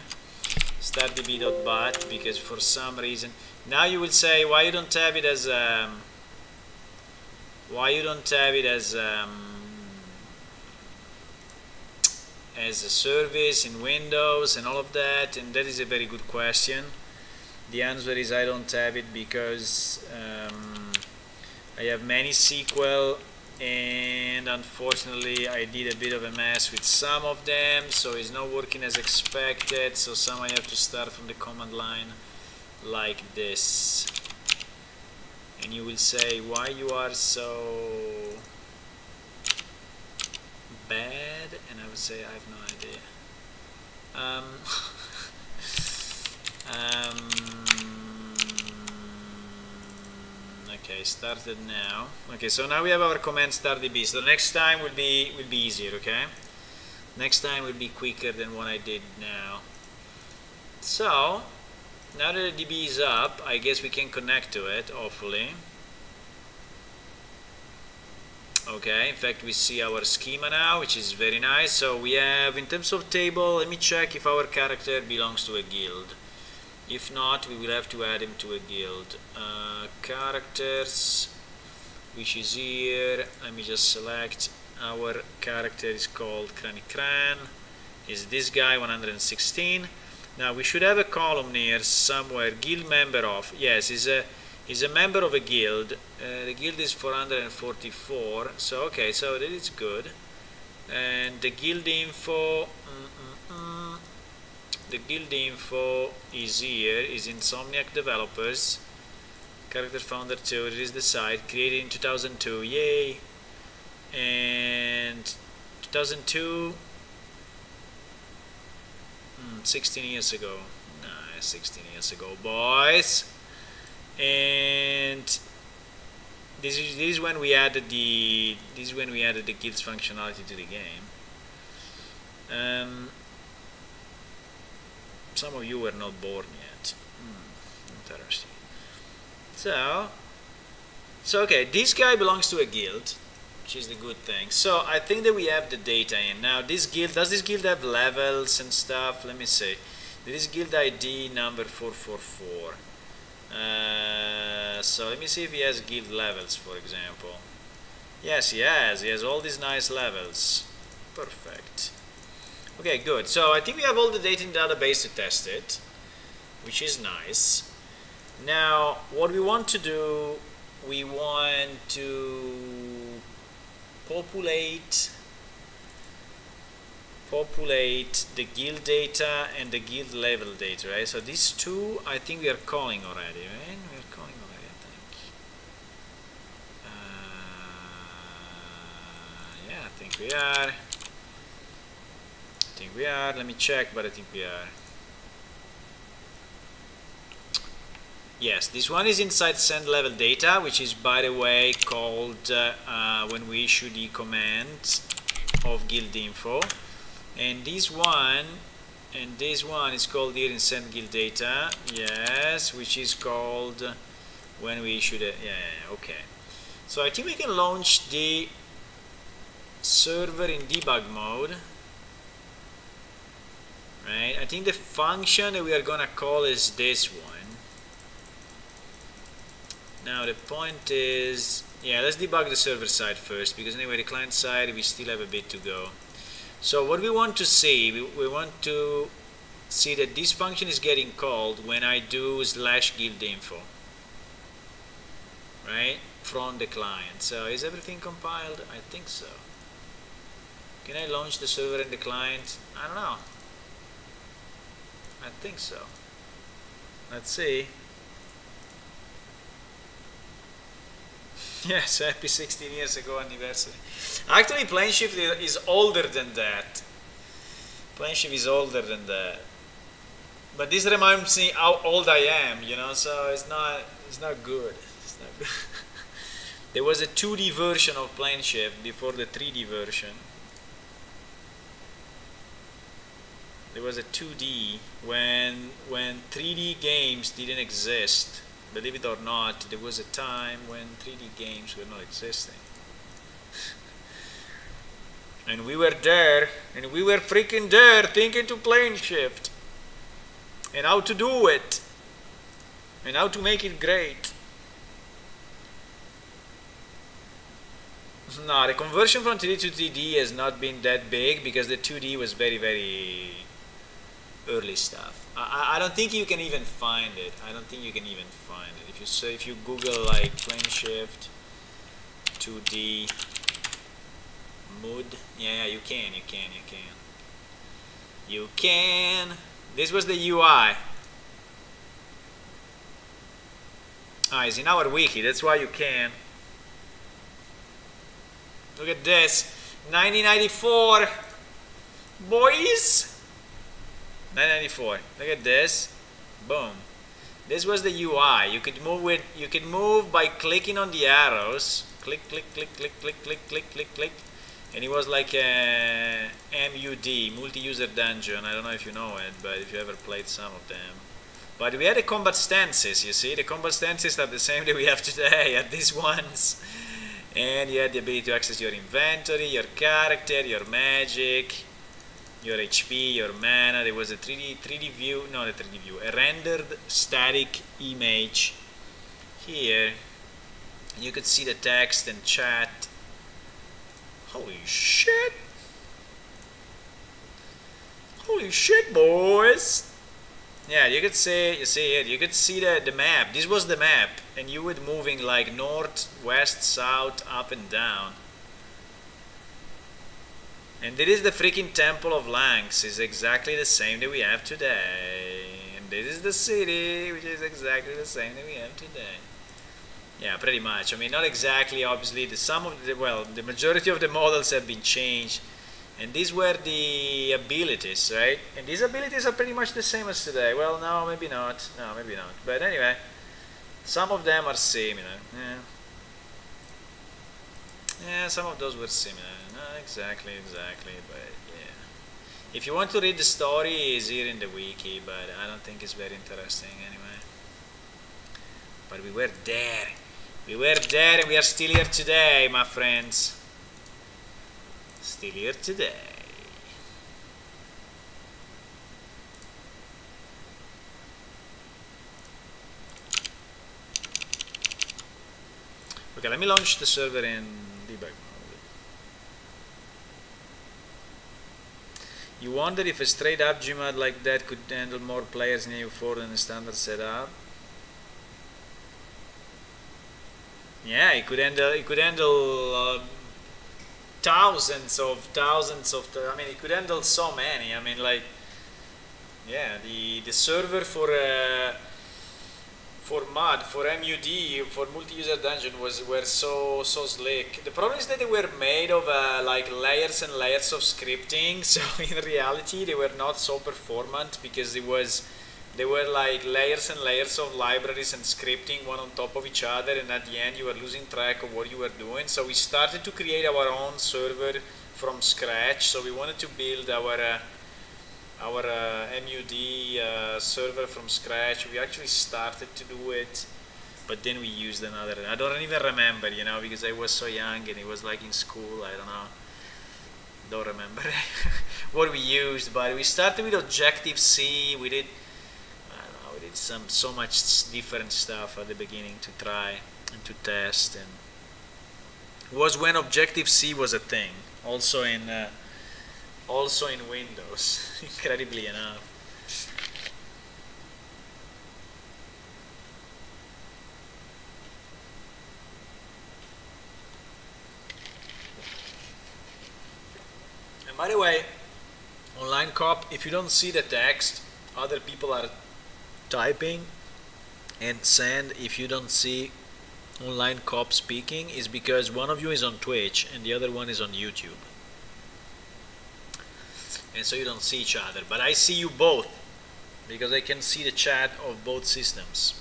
startdb.bat, because for some reason now you will say why you don't have it as as a service in Windows and all of that, and that is a very good question. The answer is I don't have it because I have many SQL, and unfortunately I did a bit of a mess with some of them, so it's not working as expected. So some I have to start from the command line like this, and you will say why you are so bad, and I would say I have no idea. Okay, started now. Okay, so now we have our command startdb. So next time will be easier. Okay, next time will be quicker than what I did now. So now that the DB is up, I guess we can connect to it, hopefully. Okay, in fact we see our schema now, which is very nice. So we have, in terms of table, let me check if our character belongs to a guild. If not, we will have to add him to a guild. Characters, which is here. Let me just select. Our character is called Kranikran. Is this guy 116? Now we should have a column here somewhere. Guild member of. Yes, is a member of a guild. The guild is 444. So okay, so that is good. And the guild info. The guild info is here. Is Insomniac Developers. Character Founder 2. It is the site created in 2002. Yay! And 2002. 16 years ago. Nice, 16 years ago, boys. And this is when we added the guilds functionality to the game. Some of you were not born yet. Interesting. So okay, this guy belongs to a guild, which is the good thing. So I think that we have the data in. Now this guild, does this guild have levels and stuff? Let me see. This guild ID number 444. So let me see if he has guild levels, for example. Yes, he has all these nice levels. Perfect. Okay, good. So I think we have all the data in the database to test it, which is nice. Now what we want to do, we want to populate the guild data and the guild level data, right? So these two, I think we are calling already, right? We are calling already, I think. Yeah, I think we are. Let me check, but I think we are. Yes, this one is inside send level data, which is, by the way, called when we issue the command of guild info. And this one is called here in send guild data. Yes, which is called when we issue the, yeah, okay. So I think we can launch the server in debug mode. Right? I think the function that we are gonna call is this one. Now the point is, yeah, let's debug the server side first, because anyway the client side we still have a bit to go. So what we want to see, we want to see that this function is getting called when I do /guild info, right, from the client. So is everything compiled? I think so. Can I launch the server and the client? I don't know. I think so. Let's see. Yes, happy 16 years ago anniversary. Actually, Planeshift is older than that. Planeshift is older than that. But this reminds me how old I am, you know, so it's not good. It's not good. There was a 2D version of Planeshift before the 3D version. There was a 2D when 3D games didn't exist. Believe it or not, there was a time when 3D games were not existing. And we were there, and we were freaking there thinking to Planeshift. And how to do it. And how to make it great. No, the conversion from 2D to 3D has not been that big because the 2D was very, very early stuff. I don't think you can even find it. I don't think you can even find it. If you say, if you Google like Planeshift 2D mood, yeah, you can. You can. This was the UI. It's in our wiki. That's why you can. Look at this. 1994, boys. 994. Look at this. Boom. This was the UI. You could move with. You could move by clicking on the arrows. Click, click, click, click, click, click, click, click, click. And it was like a MUD, multi-user dungeon. I don't know if you know it, but if you ever played some of them. But we had the combat stances. You see, the combat stances are the same that we have today at these ones. And you had the ability to access your inventory, your character, your magic, your HP, your mana. There was a 3D view, not a 3D view, a rendered static image here. And you could see the text and chat. Holy shit! Holy shit, boys! Yeah, you could see, you could see the map. This was the map, and you were moving like north, west, south, up and down. And this is the freaking Temple of Lanx. It's exactly the same that we have today. And this is the city, which is exactly the same that we have today. Yeah, pretty much. I mean, not exactly, obviously. The majority of the models have been changed. And these were the abilities, right? And these abilities are pretty much the same as today. Well, no, maybe not. No, maybe not. But anyway, some of them are similar. Yeah, some of those were similar. Not exactly, but yeah. If you want to read the story, it's here in the wiki, but I don't think it's very interesting anyway. But we were there. We were there and we are still here today, my friends. Still here today. Okay, let me launch the server in debug mode. You wonder if a straight up Gmod like that could handle more players in EU4 than a standard setup? Yeah, it could handle thousands of I mean, it could handle so many. I mean, like, yeah, the server for MUD, for MUD, for multi-user dungeon were so slick. The problem is that they were made of like layers and layers of scripting. So in reality, they were not so performant because they were like layers and layers of libraries and scripting one on top of each other, and at the end you were losing track of what you were doing. So we started to create our own server from scratch. So we wanted to build our MUD server from scratch. We actually started to do it, but then we used another. I don't even remember, you know, because I was so young and it was like in school. I don't remember what we used, but we started with Objective-C. We did so much different stuff at the beginning to try and to test, and it was when Objective-C was a thing, also in Windows, incredibly enough. And by the way, online cop, if you don't see the text other people are typing, and send if you don't see online cop speaking, is because one of you is on Twitch and the other one is on YouTube, and so you don't see each other, but I see you both because I can see the chat of both systems.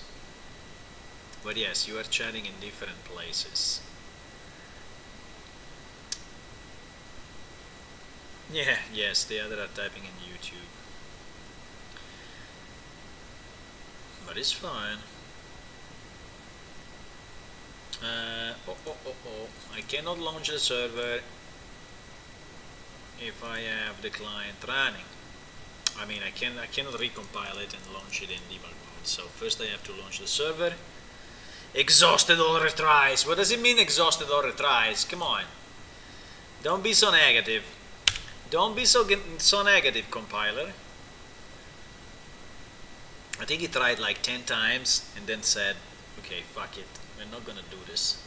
But yes, you are chatting in different places. Yeah, yes, the other are typing in YouTube. But it's fine. I cannot launch the server if I have the client running. I mean, I cannot recompile it and launch it in debug mode. So first I have to launch the server. Exhausted all retries. What does it mean, exhausted all retries? Come on. Don't be so negative. Don't be so negative, compiler. I think he tried like 10 times and then said, okay, fuck it, we're not gonna do this.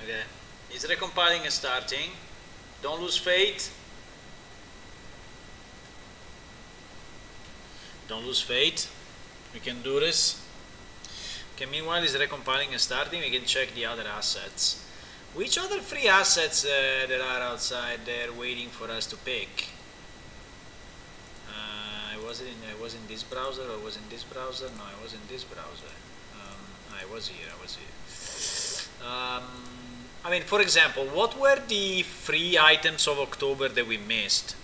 Okay, it's recompiling and starting. Don't lose faith. Don't lose faith. We can do this. Okay, meanwhile it's recompiling and starting, we can check the other assets. Which other free assets there are outside there waiting for us to pick? I was in this browser, or was in this browser? No, I was in this browser. I was here. I mean, for example, what were the free items of October that we missed?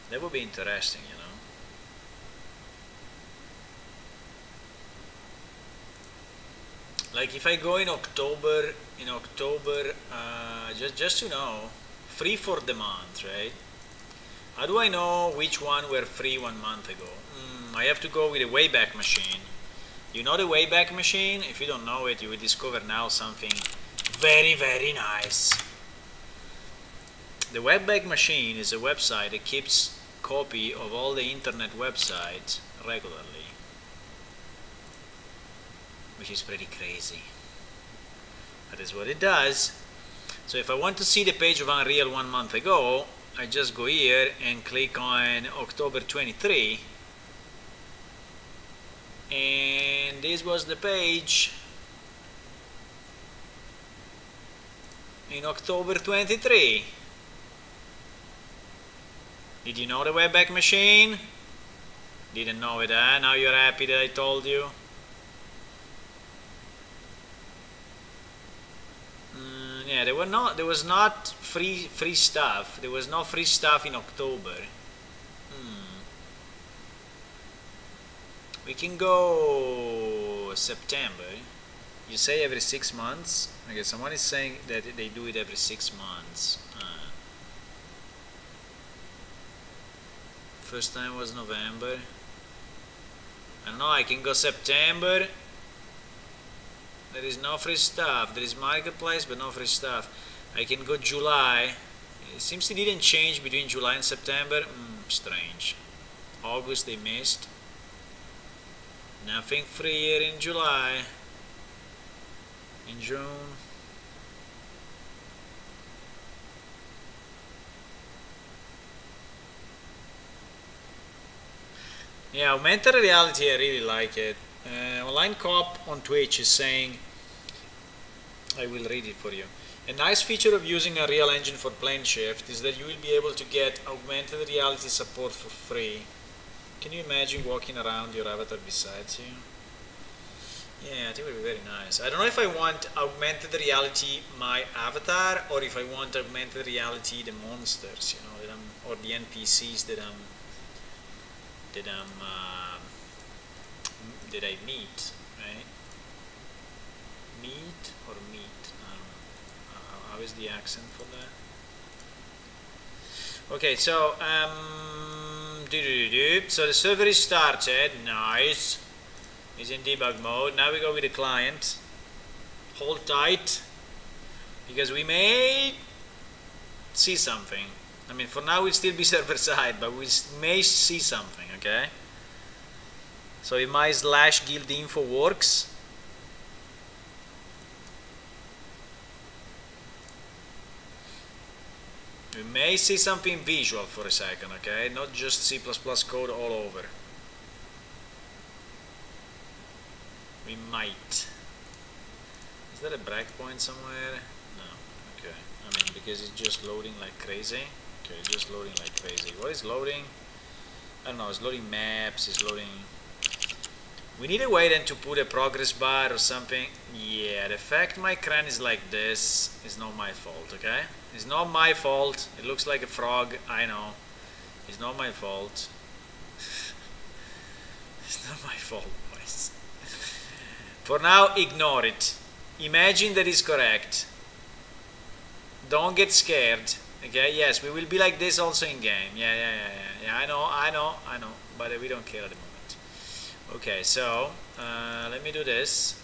That would be interesting, you know. Like if I go in October, just to know, free for the month, right? How do I know which one were free 1 month ago? I have to go with a Wayback Machine. You know the Wayback Machine? If you don't know it, you will discover now something very, very nice. The Wayback Machine is a website that keeps copy of all the internet websites regularly, which is pretty crazy. That is what it does. So if I want to see the page of Unreal 1 month ago, I just go here and click on October 23, and this was the page in October 23. Did you know the Wayback Machine? Didn't know it, huh? Now you're happy that I told you? Yeah, there was not free stuff. There was no free stuff in October. We can go September. You say every 6 months? Okay, someone is saying that they do it every 6 months. First time was November. I don't know, I can go September. There is no free stuff. There is marketplace, but no free stuff. I can go July. It seems it didn't change between July and September. Strange. August they missed. Nothing free here in July. In June. Yeah, augmented reality, I really like it. Online Cop on Twitch is saying, I will read it for you. A nice feature of using a Unreal Engine for plane shift is that you will be able to get augmented reality support for free. Can you imagine walking around your avatar besides you? Yeah, I think it would be very nice. I don't know if I want augmented reality my avatar, or if I want augmented reality the monsters, you know, or the NPCs that I meet, right? Meet or meet? I don't know. How is the accent for that? Okay, so so the server is started. Nice. It's in debug mode. Now we go with the client. Hold tight, because we may see something. I mean, for now we'll still be server side, but we may see something, okay? So if my /guild info works, we may see something visual for a second, okay? Not just C++ code all over. We might. Is there a breakpoint somewhere? No. Okay. I mean, because it's just loading like crazy. Okay, just loading like crazy. What is loading? I don't know. It's loading maps. It's loading. We need a way then to put a progress bar or something. Yeah, the fact my crane is like this is not my fault, okay? It's not my fault. It looks like a frog. I know. It's not my fault. It's not my fault, boys. For now, ignore it. Imagine that is correct. Don't get scared. Okay, yes, we will be like this also in game. Yeah, I know. But we don't care at the moment. Okay, so let me do this.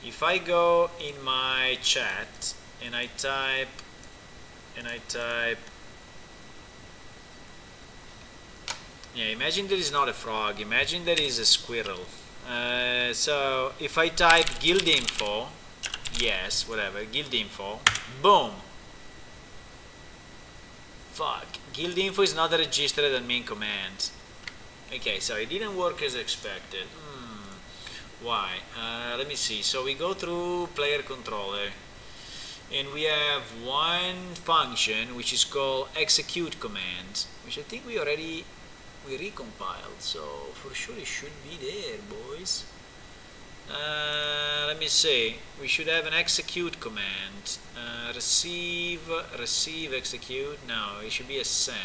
If I go in my chat and I type yeah, imagine there is not a frog, imagine there is a squirrel. So if I type guild info, yes, whatever, guild info, boom. Fuck, guild info is not registered as main command. Okay, so it didn't work as expected. Why? Let me see. So we go through player controller, and we have one function which is called execute command, which I think we recompiled. So for sure it should be there, boys. Let me see. We should have an execute command. Receive, execute. No, it should be a send.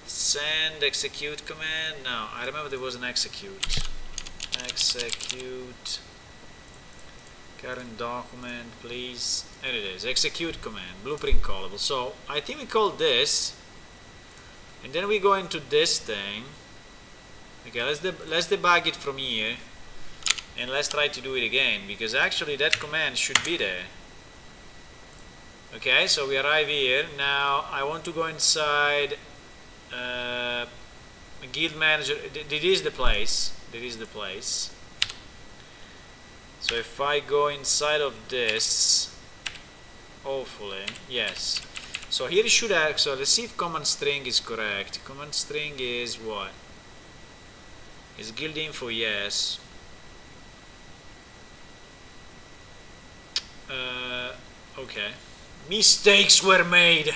Send execute command. No, I remember there was an execute. Execute. Current document, please. There it is. Execute command. Blueprint callable. So I think we call this, and then we go into this thing. Okay, let's debug it from here, and let's try to do it again, because actually that command should be there. Okay, so we arrive here. Now I want to go inside guild manager. This is the place. So if I go inside of this, hopefully, yes. So here it should have, so receive command string is correct. Command string is what? Is guild info, yes. Okay. Mistakes were made.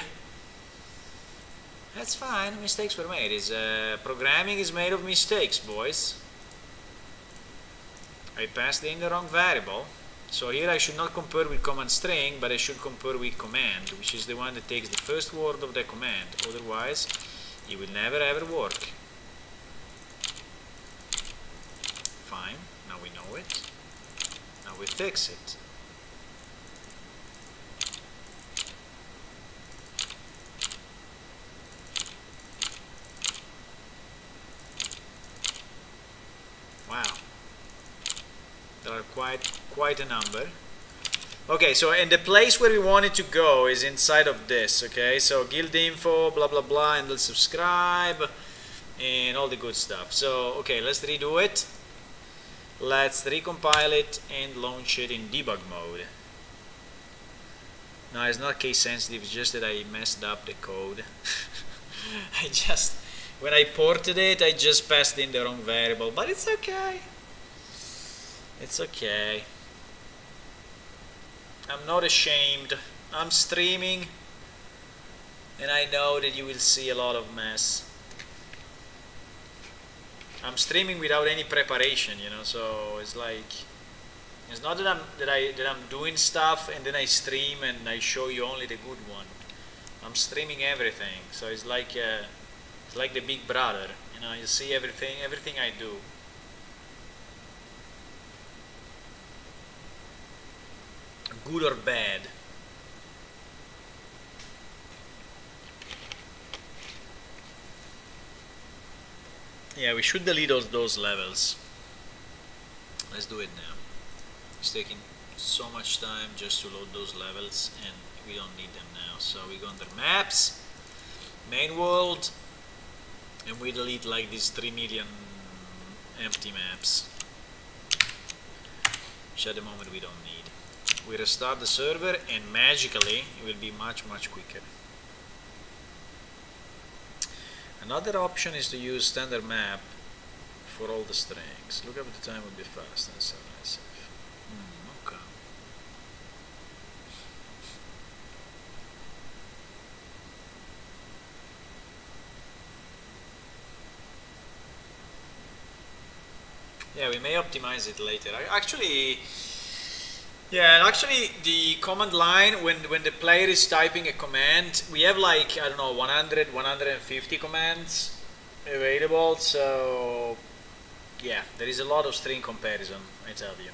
That's fine, mistakes were made. Programming is made of mistakes, boys. I passed in the wrong variable. So here I should not compare with command string, but I should compare with command, which is the one that takes the first word of the command. Otherwise, it will never ever work. Fine, now we know it. Now we fix it. Wow. There are quite a number. Okay, so and the place where we want it to go is inside of this, okay? So guild info, blah blah blah, and they'll subscribe and all the good stuff. So okay, let's redo it. Let's recompile it and launch it in debug mode. No, it's not case sensitive, it's just that I messed up the code. When I ported it, I just passed in the wrong variable, but it's okay. It's okay. I'm not ashamed. I'm streaming, and I know that you will see a lot of mess. I'm streaming without any preparation, you know, so it's like, it's not that I'm doing stuff and then I stream and I show you only the good one. I'm streaming everything, so it's like the big brother, you know, you see everything I do. Good or bad. Yeah, we should delete those levels. Let's do it now. It's taking so much time just to load those levels, and we don't need them now. So we go under maps, main world, and we delete like these 3 million empty maps, which at the moment we don't need. We restart the server, and magically it will be much quicker. Another option is to use standard map for all the strings. Look up the time would be fast and so nice. Okay. Yeah, we may optimize it later. Actually, the command line, when the player is typing a command, we have like, I don't know, 100, 150 commands available, so yeah, there is a lot of string comparison, I tell you.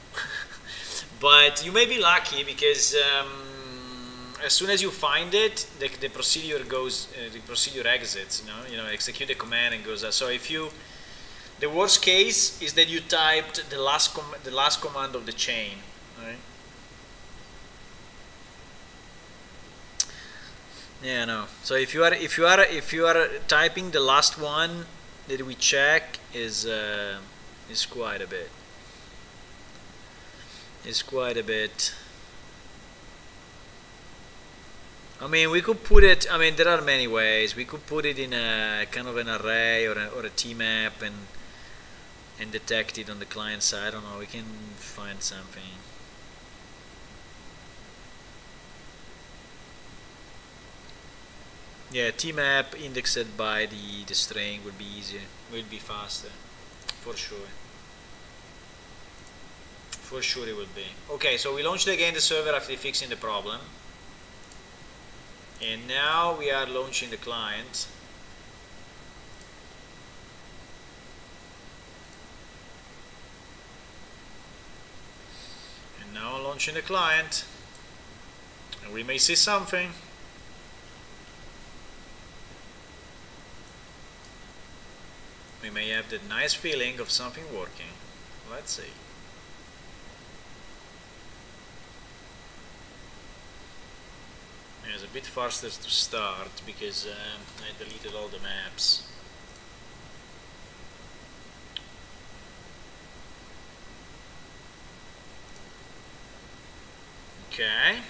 But you may be lucky, because as soon as you find it, the procedure goes, the procedure exits, you know, execute the command and goes out. So if you, the worst case is that you typed the last command of the chain, right? Yeah, no. So if you are typing the last one that we check is quite a bit. It's quite a bit. I mean, we could put it. I mean, there are many ways. We could put it in a kind of an array or a T map, and and detect it on the client side. I don't know, we can find something. Yeah, tmap indexed by the string would be easier, will be faster, for sure. For sure it will be. Okay, so we launched again the server after fixing the problem. And now we are launching the client. And now launching the client. And we may see something. We may have the nice feeling of something working. Let's see. It's a bit faster to start because I deleted all the maps. Okay.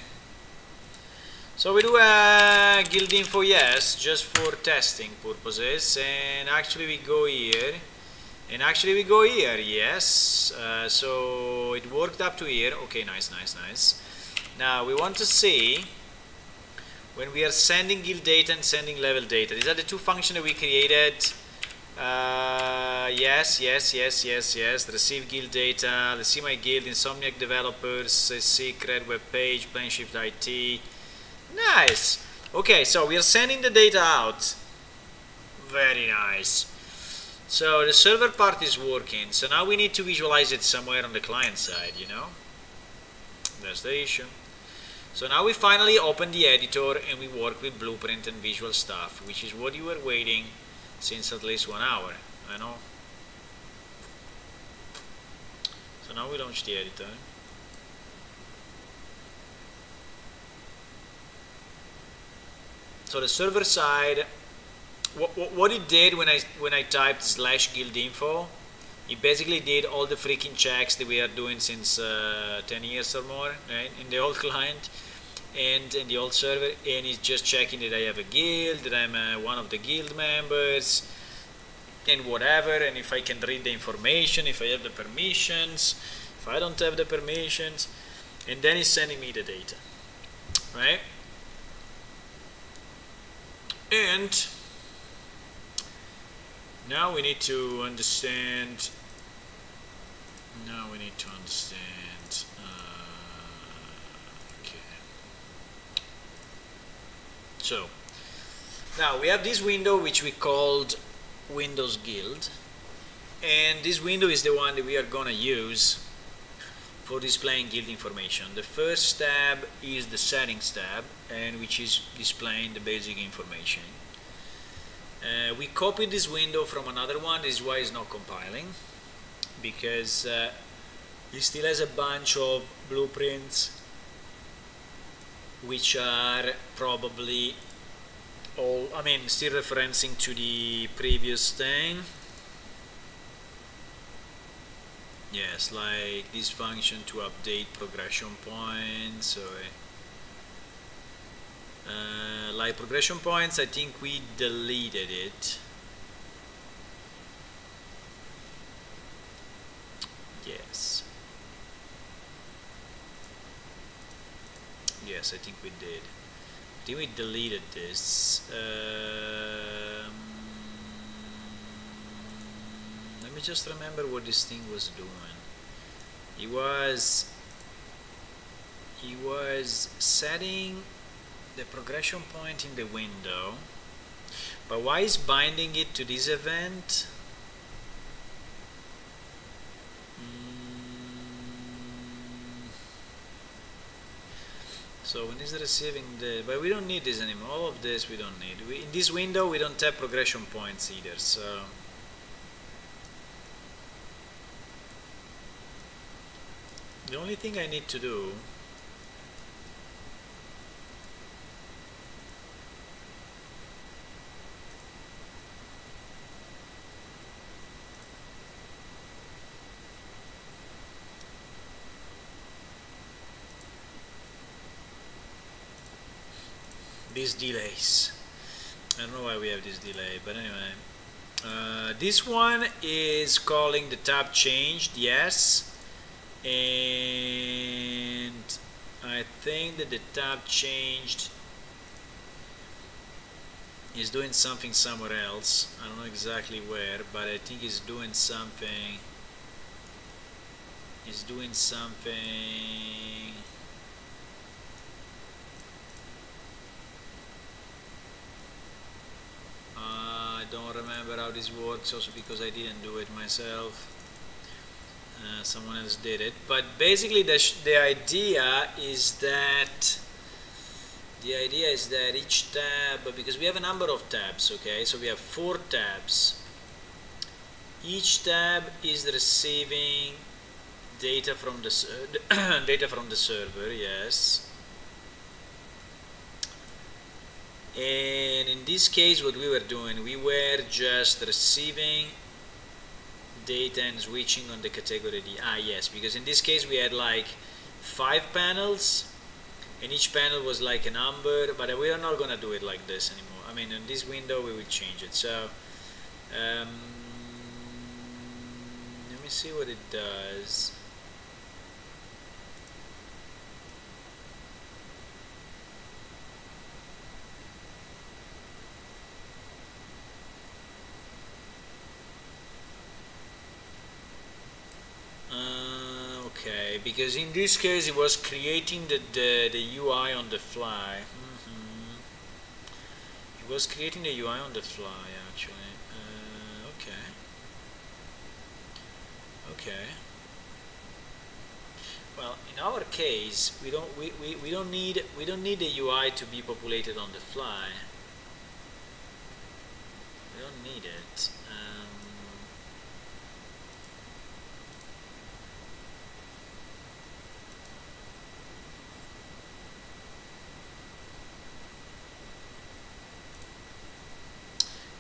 So we do a guild info yes, just for testing purposes, and actually we go here, yes. So it worked up to here. Okay, nice. Now we want to see when we are sending guild data and sending level data. These are the two functions that we created. Yes. Receive guild data. Let's see my guild, Insomniac Developers, Secret, Web Page, Planeshift IT. Nice. Okay, so we are sending the data out. Very nice. So the server part is working. So now we need to visualize it somewhere on the client side, you know. That's the issue. So now we finally open the editor and we work with blueprint and visual stuff, which is what you were waiting since at least 1 hour. I know. So now we launch the editor. So the server side, what it did when I typed /guildinfo, it basically did all the freaking checks that we are doing since 10 years or more, right, in the old client and in the old server, and it's just checking that I have a guild, that I'm one of the guild members, and whatever, and if I can read the information, if I have the permissions, if I don't have the permissions, and then it's sending me the data, right? And now we need to understand. Okay. So now we have this window which we called Windows Guild, and this window is the one that we are gonna use for displaying guild information. The first tab is the settings tab, and which is displaying the basic information. We copied this window from another one. This is why it's not compiling, because it still has a bunch of blueprints which are probably all, still referencing to the previous thing. Yes, like this function to update progression points, or like progression points, I think we deleted it. Yes, I think we did. I think we deleted this. Let me just remember what this thing was doing. He was setting the progression point in the window, but why is binding it to this event? So when is receiving the, but we don't need this anymore. All of this we don't need. In this window we don't have progression points either, so the only thing I need to do these delays. I don't know why we have this delay, but anyway, This one is calling the tab changed, yes, and I think that the tab changed is doing something somewhere else. I don't know exactly where, but I think it's doing something. It's doing something. I don't remember how this works, also because I didn't do it myself. Someone else did it. But basically, the idea is that each tab, because we have a number of tabs, okay, so we have 4 tabs. Each tab is receiving data from the server, yes. And in this case, what we were doing, we were just receiving data and switching on the category D. Yes, because in this case we had like 5 panels, and each panel was like a number, but we are not going to do it like this anymore. I mean, in this window we will change it. So let me see what it does. Okay, because in this case it was creating the UI on the fly. It was creating the UI on the fly, actually. Okay. Well, in our case, we don't need the UI to be populated on the fly. We don't need it.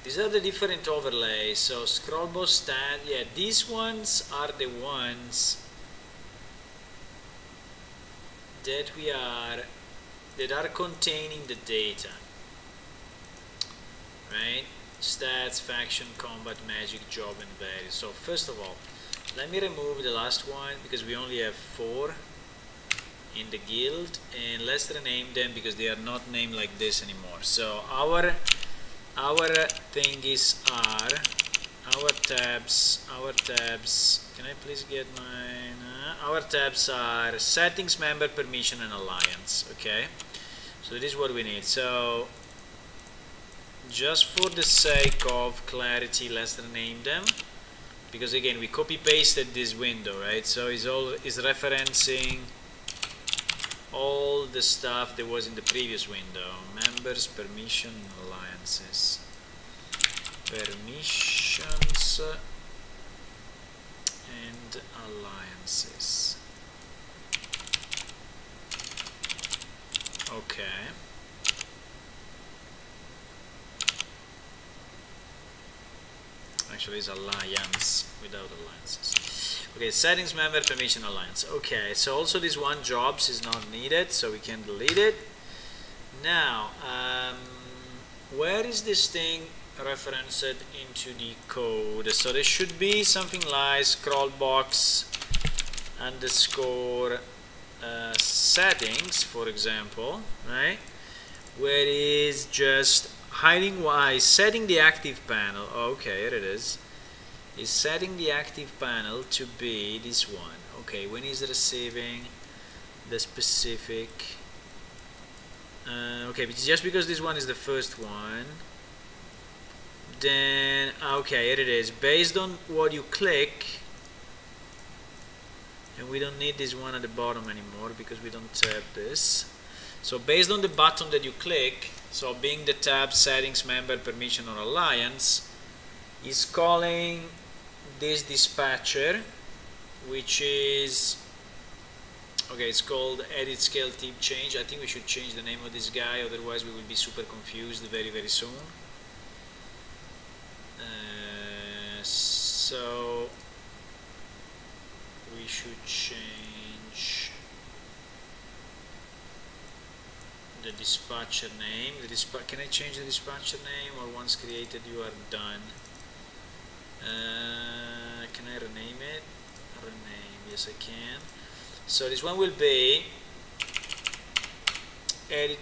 These are the different overlays. So scrollbar stat, yeah, these ones are the ones that are containing the data, right? Stats, faction, combat, magic, job, and value. So first of all, let me remove the last one because we only have 4 in the guild, and let's rename them because they are not named like this anymore. So our thingies are our tabs. Can I please get mine? Our tabs are settings, member, permission, and alliance. Okay, so this is what we need. So just for the sake of clarity, let's rename them, because again we copy pasted this window, right? So it's referencing all the stuff that was in the previous window. Members, permission, alliances. Permissions and alliances. Okay. Actually, it's alliance without alliances. Okay, settings, member, permission, alliance. Okay, so also this one jobs is not needed, so we can delete it. Now, where is this thing referenced into the code? So there should be something like scrollbox underscore settings, for example, right? Where it is just hiding setting the active panel. Okay, here it is. Is setting the active panel to be this one. Okay, when is receiving the specific. Okay, just because this one is the first one, then okay, here it is. Based on what you click, and we don't need this one at the bottom anymore because we don't have this. So based on the button that you click, so being the tab settings, member, permission, or alliance, is calling this dispatcher, which is okay, it's called edit scale type change. I think we should change the name of this guy, otherwise we will be super confused very soon. So we should change the dispatcher name. Can I change the dispatcher name, or once created you are done? Yes, I can. So this one will be edit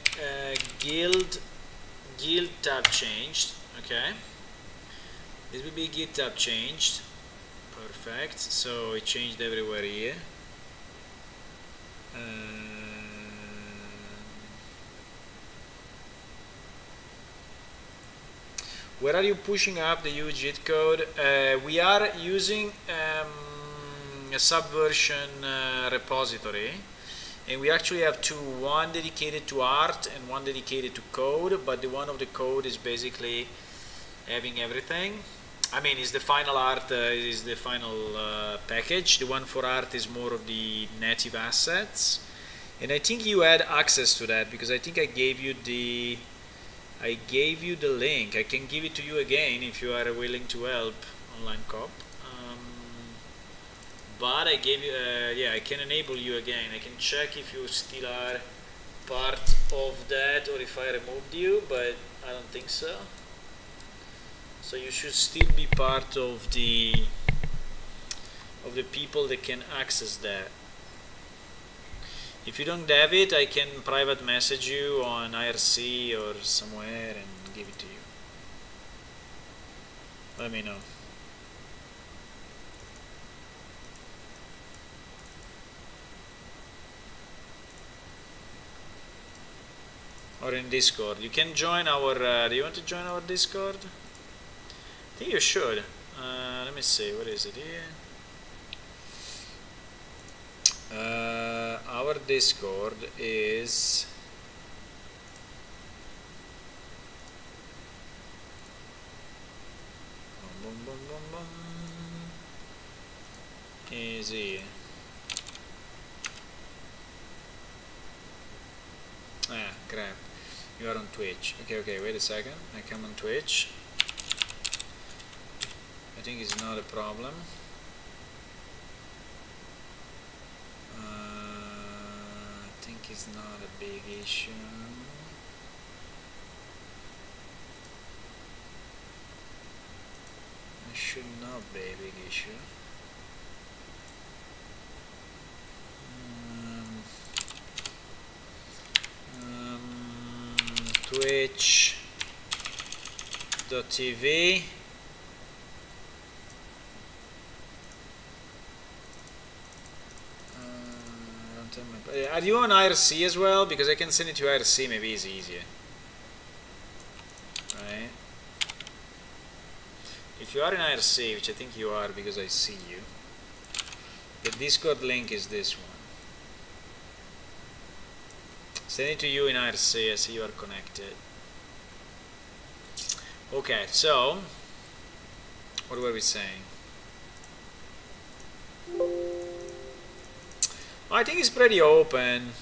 guild tab changed. Okay, this will be guild tab changed. Perfect. So it changed everywhere here. Where are you pushing up the UGIT code? We are using a Subversion repository, and we actually have two, one dedicated to art and one dedicated to code, but the one of the code is basically having everything. I mean, is the final art, is the final package. The one for art is more of the native assets, and I think you had access to that because I think I gave you the link. I can give it to you again if you are willing to help, online cop. But I gave you, yeah, I can enable you again. I can check if you still are part of that or if I removed you, but I don't think so. So you should still be part of the people that can access that. If you don't have it, I can private message you on IRC or somewhere and give it to you. Let me know. Or in Discord. You can join our, do you want to join our Discord? I think you should. Let me see, what is it here? Our Discord is here. Ah, crap. You are on Twitch. Okay, wait a second. I come on Twitch. I think it's not a problem. I think it's not a big issue. It should not be a big issue. Twitch.tv. Are you on IRC as well? Because I can send it to IRC, maybe it's easier. Right? If you are in IRC, which I think you are because I see you, the Discord link is this one. Send it to you in IRC, I see you are connected. Okay, so, what were we saying? I think it's pretty open.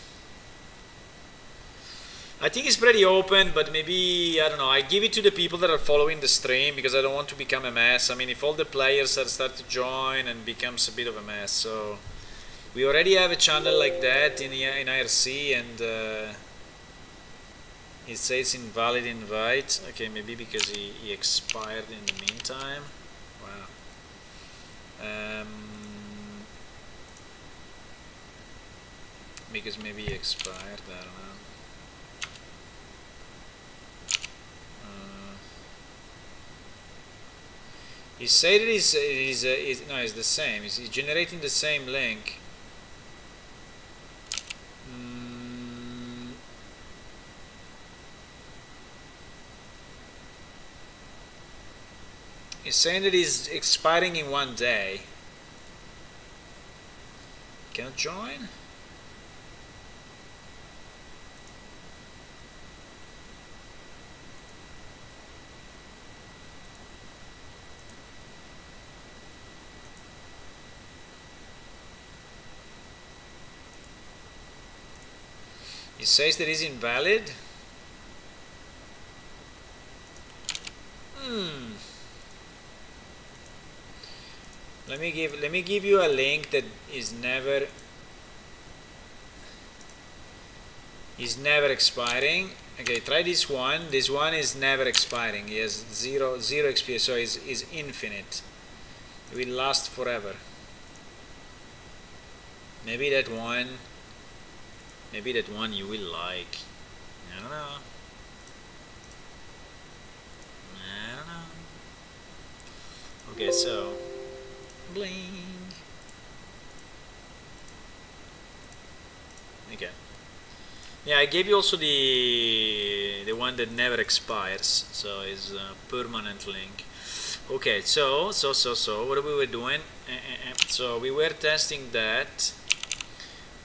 But maybe, I don't know, I give it to the people that are following the stream because I don't want to become a mess. I mean, if all the players start to join and becomes a bit of a mess, so we already have a channel like that in IRC, and it says invalid invite. Okay, maybe because he expired in the meantime. Wow. Because maybe he expired, I don't know. He said it is no, it's the same. He's generating the same link. He's saying that it's expiring in 1 day. Cannot join? It says that it's invalid. Let me give you a link that is never expiring. Okay, try this one. This one is never expiring. It has zero XP, so it's infinite. It will last forever. Maybe that one you will like. I don't know. I don't know. Okay, so bling. Okay. Yeah, I gave you also the one that never expires, so it's a permanent link. Okay, so what we were doing? So we were testing that.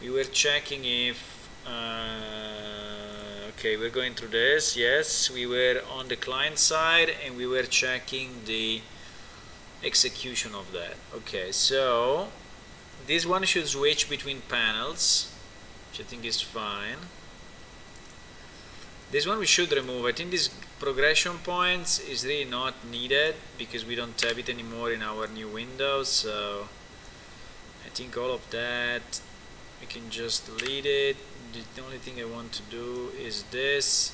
We were checking if okay, we're going through this. Yes, we were on the client side and we were checking the execution of that. Okay, so this one should switch between panels, which I think is fine. This one we should remove. I think this progression points is really not needed because we don't have it anymore in our new window, so I think all of that we can just delete it. The only thing I want to do is this,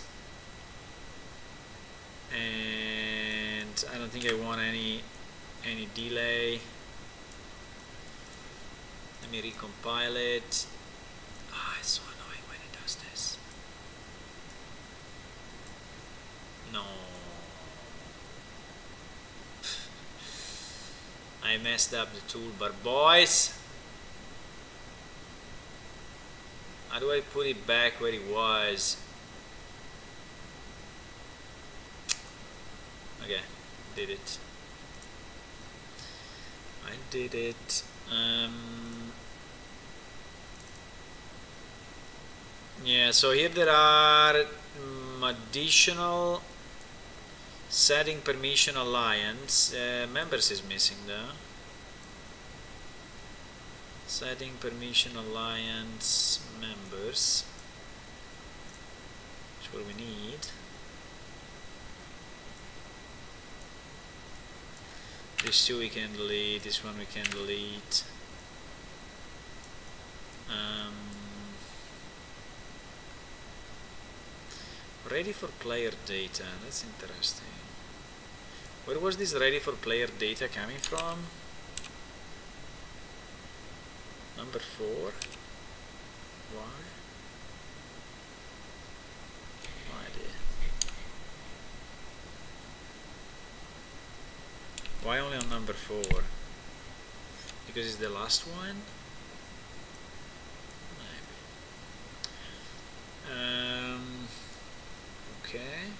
and I don't think I want any delay. Let me recompile it. Ah, it's so annoying when it does this. No. I messed up the toolbar, boys. How do I put it back where it was? Okay, did it. I did it. Yeah, so here there are additional setting permission alliance. Members is missing though. Setting permission alliance members. That's what we need. This two we can delete, this one we can delete. Ready for player data, that's interesting. Where was this ready for player data coming from? Number 4? Why? No idea. Why only on number 4? Because it's the last one? Maybe. Okay.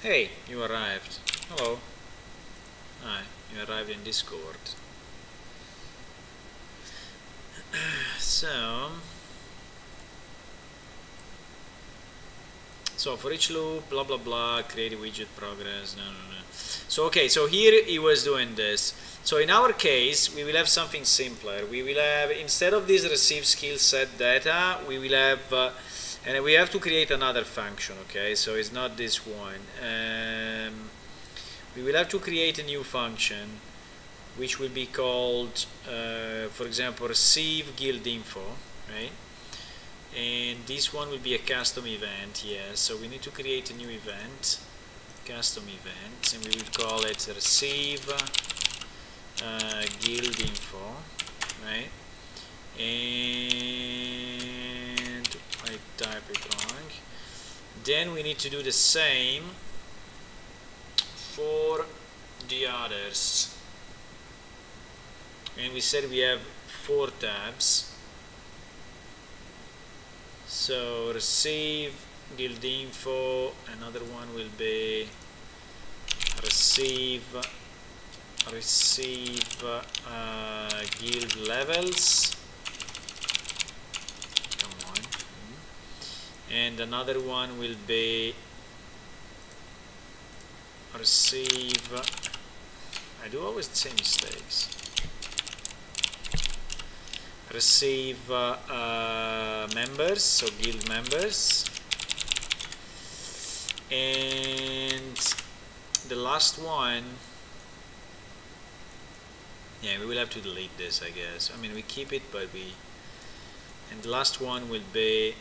Hey, you arrived. Hello. Hi, you arrived in Discord. So for each loop, blah blah blah, create a widget progress. No. So okay, so here he was doing this. So in our case, we will have something simpler. We will have, instead of this receive skill set data, we will have, and we have to create another function. Okay, so it's not this one. We will have to create a new function, which will be called, for example, receive guild info, right? And this one will be a custom event. Yeah, so we need to create a new event, custom event, and we will call it receive guild info, right? And I type it wrong. Then we need to do the same for the others, and we said we have 4 tabs. So receive guild info, another one will be receive guild levels. Come on. And another one will be receive, I do always the same mistakes, receive members, so guild members. And the last one, yeah, we will have to delete this, I guess. I mean, we keep it, but and the last one will be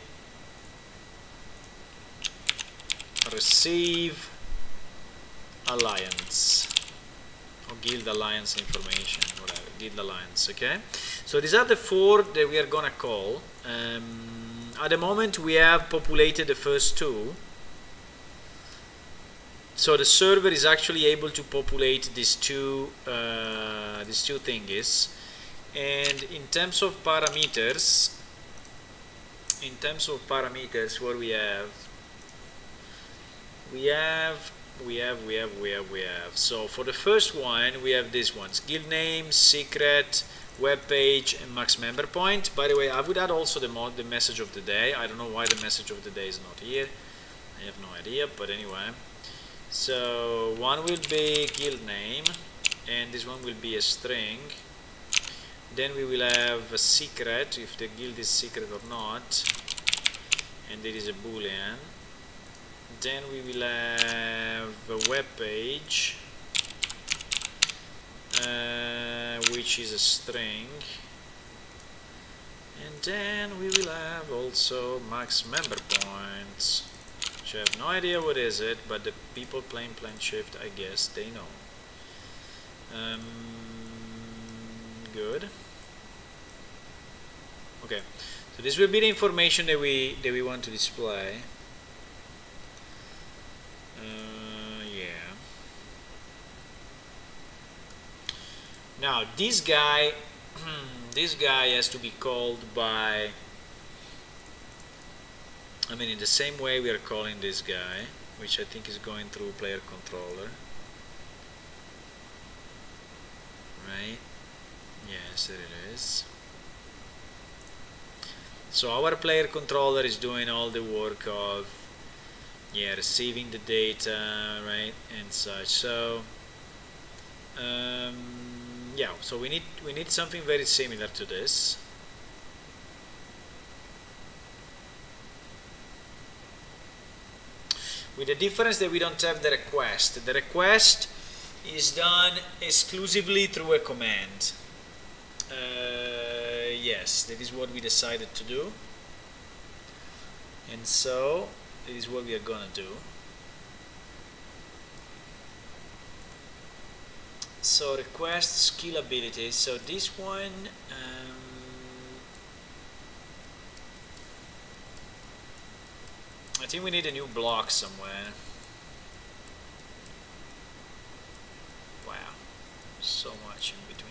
receive alliance. or guild alliance information, whatever, guild alliance. Okay, so these are the 4 that we are gonna call. At the moment we have populated the first 2, so the server is actually able to populate these two thingies. And in terms of parameters, what we have, so for the first one we have these ones: guild name, secret, web page, and max member point. By the way, I would add also the message of the day. I don't know why the message of the day is not here. I have no idea, but anyway. So one will be guild name, and this one will be a string. Then we will have a secret, if the guild is secret or not, and it is a boolean. Then we will have a web page, which is a string, and then we will have also max member points, which I have no idea what is it, but the people playing Plan Shift, I guess they know. Good. Okay, so this will be the information that we want to display. Yeah. Now this guy, has to be called by. I mean, in the same way we are calling this guy, which I think is going through player controller, right? Yes, there it is. So our player controller is doing all the work of, yeah, receiving the data, right, and such. So yeah, so we need something very similar to this. With the difference that we don't have the request. The request is done exclusively through a command. Yes, that is what we decided to do, and so this is what we are gonna do. So request skill abilities. So this one, I think we need a new block somewhere. Wow, so much in between.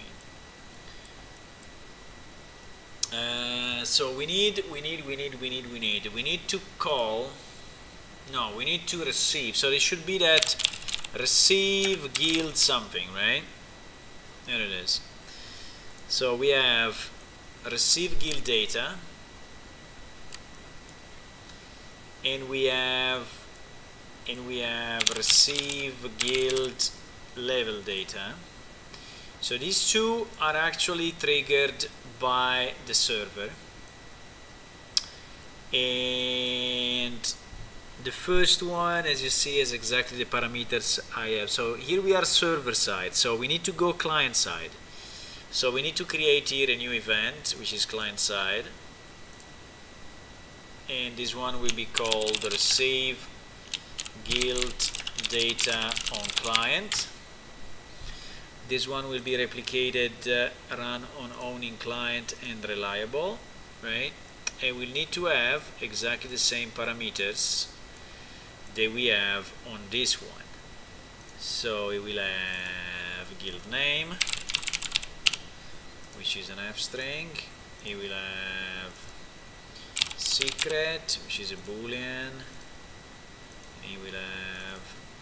So we need to call. No, we need to receive. So it should be that receive guild something, right? There it is. So we have receive guild data, and we have receive guild level data. So these two are actually triggered by the server, and the first one, as you see, is exactly the parameters I have. So here we are server side, so we need to go client side. So we need to create here a new event, which is client side, and this one will be called receive guild data on client. This one will be replicated, run on owning client and reliable, right? And we'll need to have exactly the same parameters that we have on this one. So we will have guild name, which is an F string. It will have secret, which is a boolean. It will have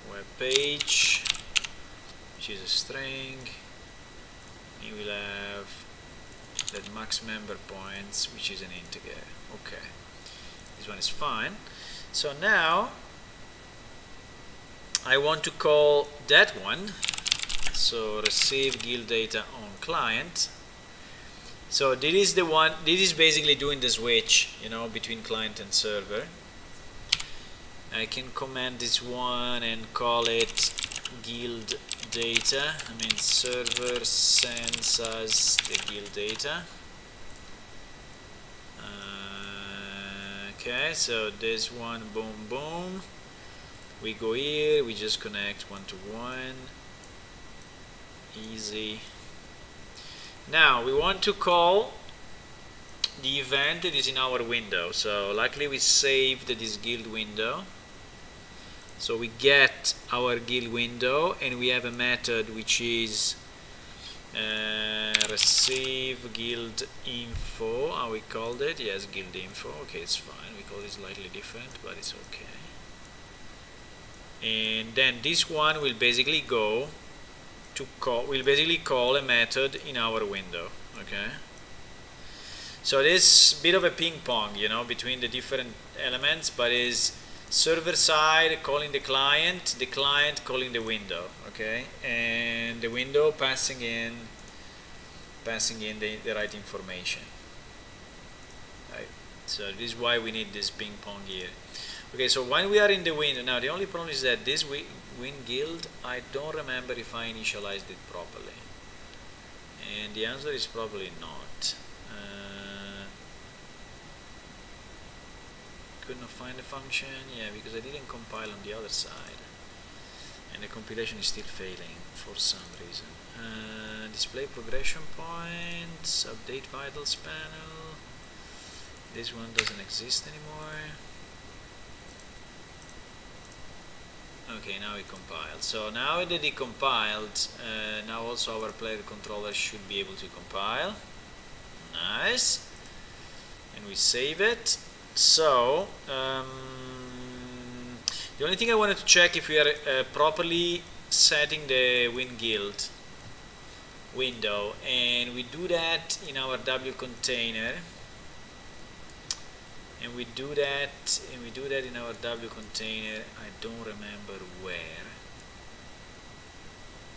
web page, which is a string. You will have that max member points, which is an integer. Okay, this one is fine. So now I want to call that one. So receive guild data on client. So this is the one. This is basically doing the switch, you know, between client and server. I can command this one and call it guild data. I mean, server sends us the guild data. Okay, so this one, boom, boom. We go here, we just connect one to one. easy. Now we want to call the event that is in our window. So luckily we saved this guild window. So we get our guild window and we have a method which is receive guild info. How we called it? Yes, guild info. Okay, it's fine. We call it slightly different, but it's okay. And then this one will basically go to call. Will basically call a method in our window. Okay. So this bit of a ping pong, you know, between the different elements, but is server side calling the client calling the window, okay, and the window passing in the right information, right? So this is why we need this ping pong here. Okay, so when we are in the window, now the only problem is that this win guild, I don't remember if I initialized it properly, and the answer is probably not. Could not find the function, yeah, because I didn't compile on the other side and the compilation is still failing for some reason. Display progression points, update vitals panel, this one doesn't exist anymore. Okay, now it compiled. So now that it compiled, now also our player controller should be able to compile. Nice. And we save it. So the only thing I wanted to check if we are properly setting the win guild window, and we do that in our W container, and we do that in our W container. I don't remember where,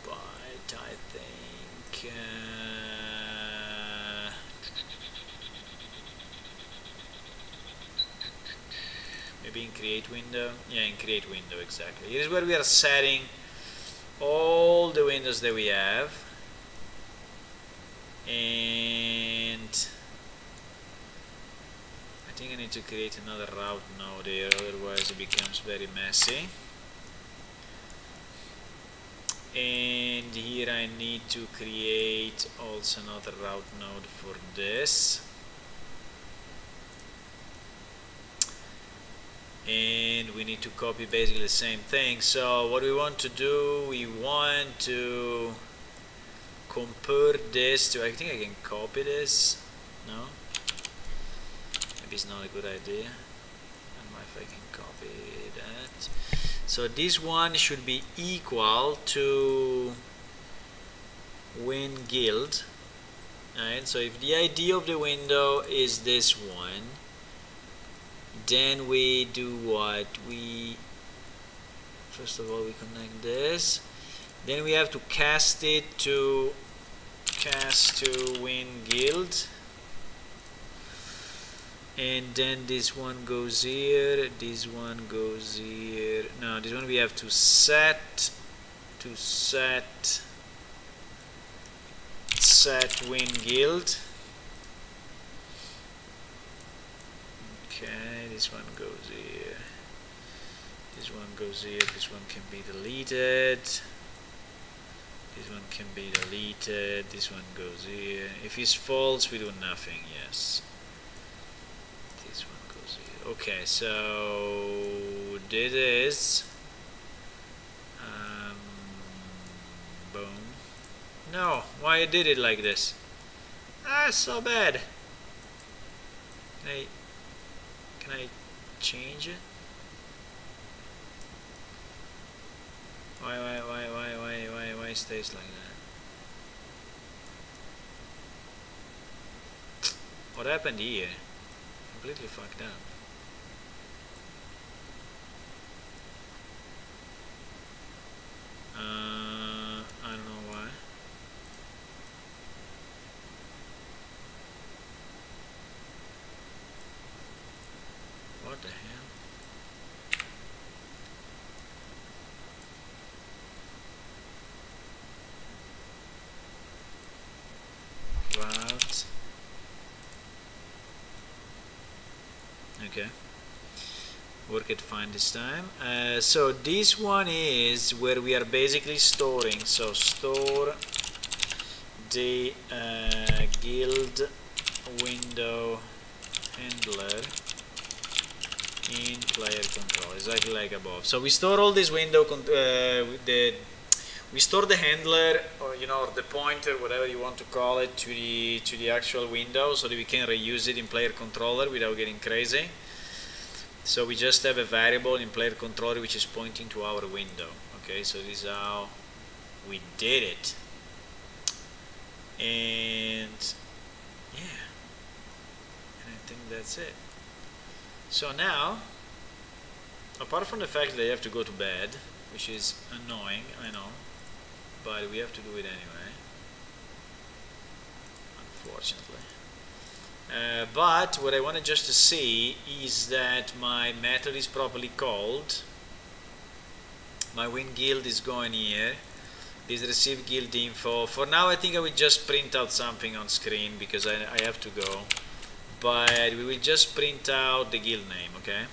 but I think maybe in create window. Yeah, in create window, exactly. Here is where we are setting all the windows that we have, and I think I need to create another route node here, otherwise it becomes very messy. And here I need to create also another route node for this. And we need to copy basically the same thing. So what we want to do, we want to compare this to, I think I can copy this. No? Maybe it's not a good idea. I don't know if I can copy that. So this one should be equal to win guild. Right? So if the ID of the window is this one, then we do what? We first of all we connect this, then we have to cast it to win guild, and then this one goes here, this one goes here. No, this one we have to set win guild. Okay, this one goes here, this one goes here, this one can be deleted, this one can be deleted, this one goes here. If it's false, we do nothing, yes. This one goes here. Okay, so this is boom. No, why I did it like this? Ah, so bad. Can I change it? Why it stays like that? What happened here? Completely fucked up. I don't know why. What the hell? Route. Okay. Work it fine this time. So this one is where we are basically storing. So store the guild window handler in player control, exactly like above. So we store all this window, we store the handler, or or the pointer, whatever you want to call it, to the actual window, so that we can reuse it in player controller without getting crazy. So we just have a variable in player controller which is pointing to our window. Okay, so this is how we did it. And yeah, and I think that's it. So now, apart from the fact that I have to go to bed, which is annoying, I know, but we have to do it anyway, unfortunately. But what I wanted just to see is that my method is properly called. My win guild is going here. This receive guild info. For now, I think I will just print out something on screen because I have to go. But we will just print out the guild name, okay?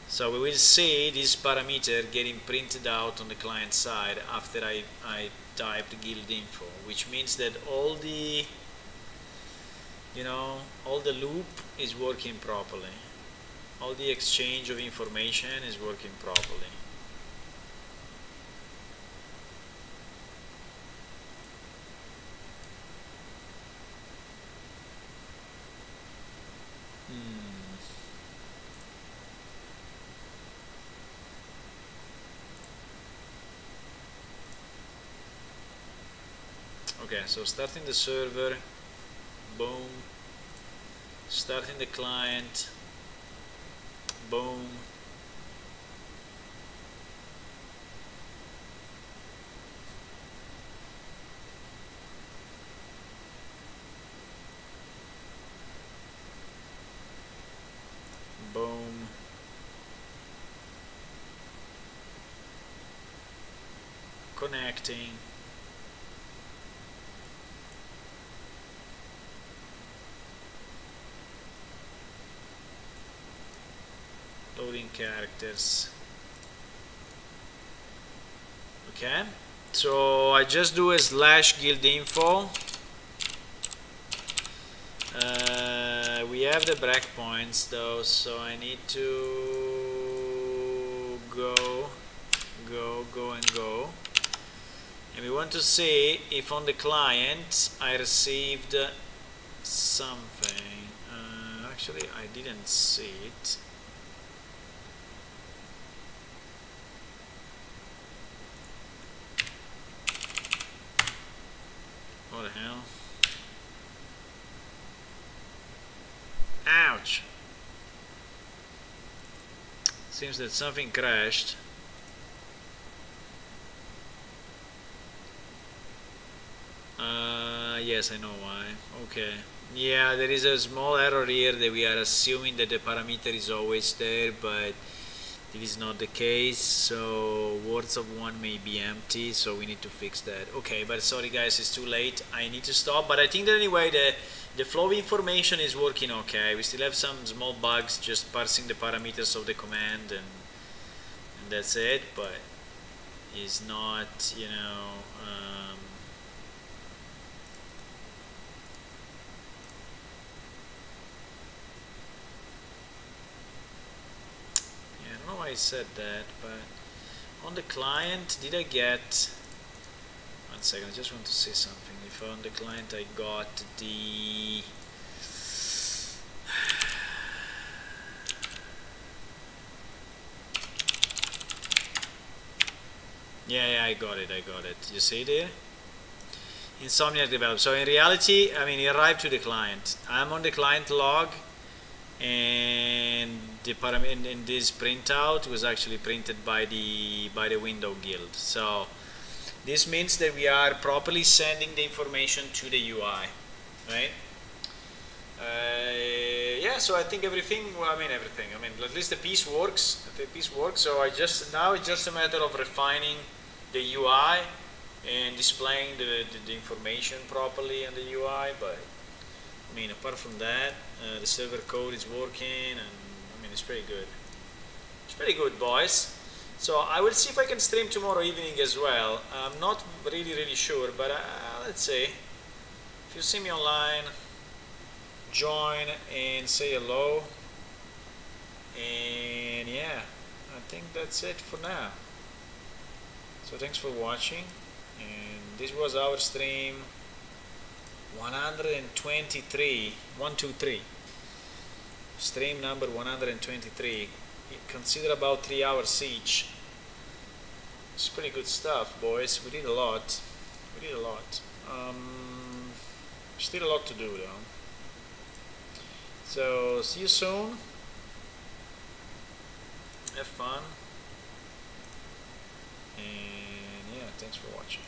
So we will see this parameter getting printed out on the client side after I typed guild info, which means that all the all the loop is working properly. All the exchange of information is working properly. Okay, so starting the server, boom, starting the client, boom, boom, connecting, loading characters. Okay, so I just do a / guild info. We have the breakpoints though, so I need to go, and we want to see if on the client I received something. Actually, I didn't see it. What the hell? Ouch! Seems that something crashed. Yes, I know why. Okay. Yeah, there is a small error here that we are assuming that the parameter is always there, but it is not the case. So words of one may be empty, so we need to fix that. Okay, but sorry guys, it's too late. I need to stop. But I think that anyway, the flow information is working okay. We still have some small bugs just parsing the parameters of the command, and that's it. But it's not, I don't know why I said that, but on the client, did I get... One second, I just want to see something. If on the client I got the... Yeah, I got it. You see there? Insomniac developed. So in reality, I mean, it arrived to the client. I'm on the client log, and the in this printout was actually printed by the window guild. So this means that we are properly sending the information to the UI, right? Yeah, so I think everything. Well, I mean everything. I mean, at least the piece works. The piece works. So now it's just a matter of refining the UI and displaying the information properly on the UI. But I mean, apart from that, the server code is working, and I mean, it's pretty good. It's pretty good, boys. So I will see if I can stream tomorrow evening as well. I'm not really sure, but let's see. If you see me online, join and say hello. And yeah, I think that's it for now. So thanks for watching, and this was our stream 123, 123. Stream number 123. Consider about 3 hours each. It's pretty good stuff, boys. We did a lot. We did a lot. Still a lot to do though. So see you soon. Have fun. And yeah, thanks for watching.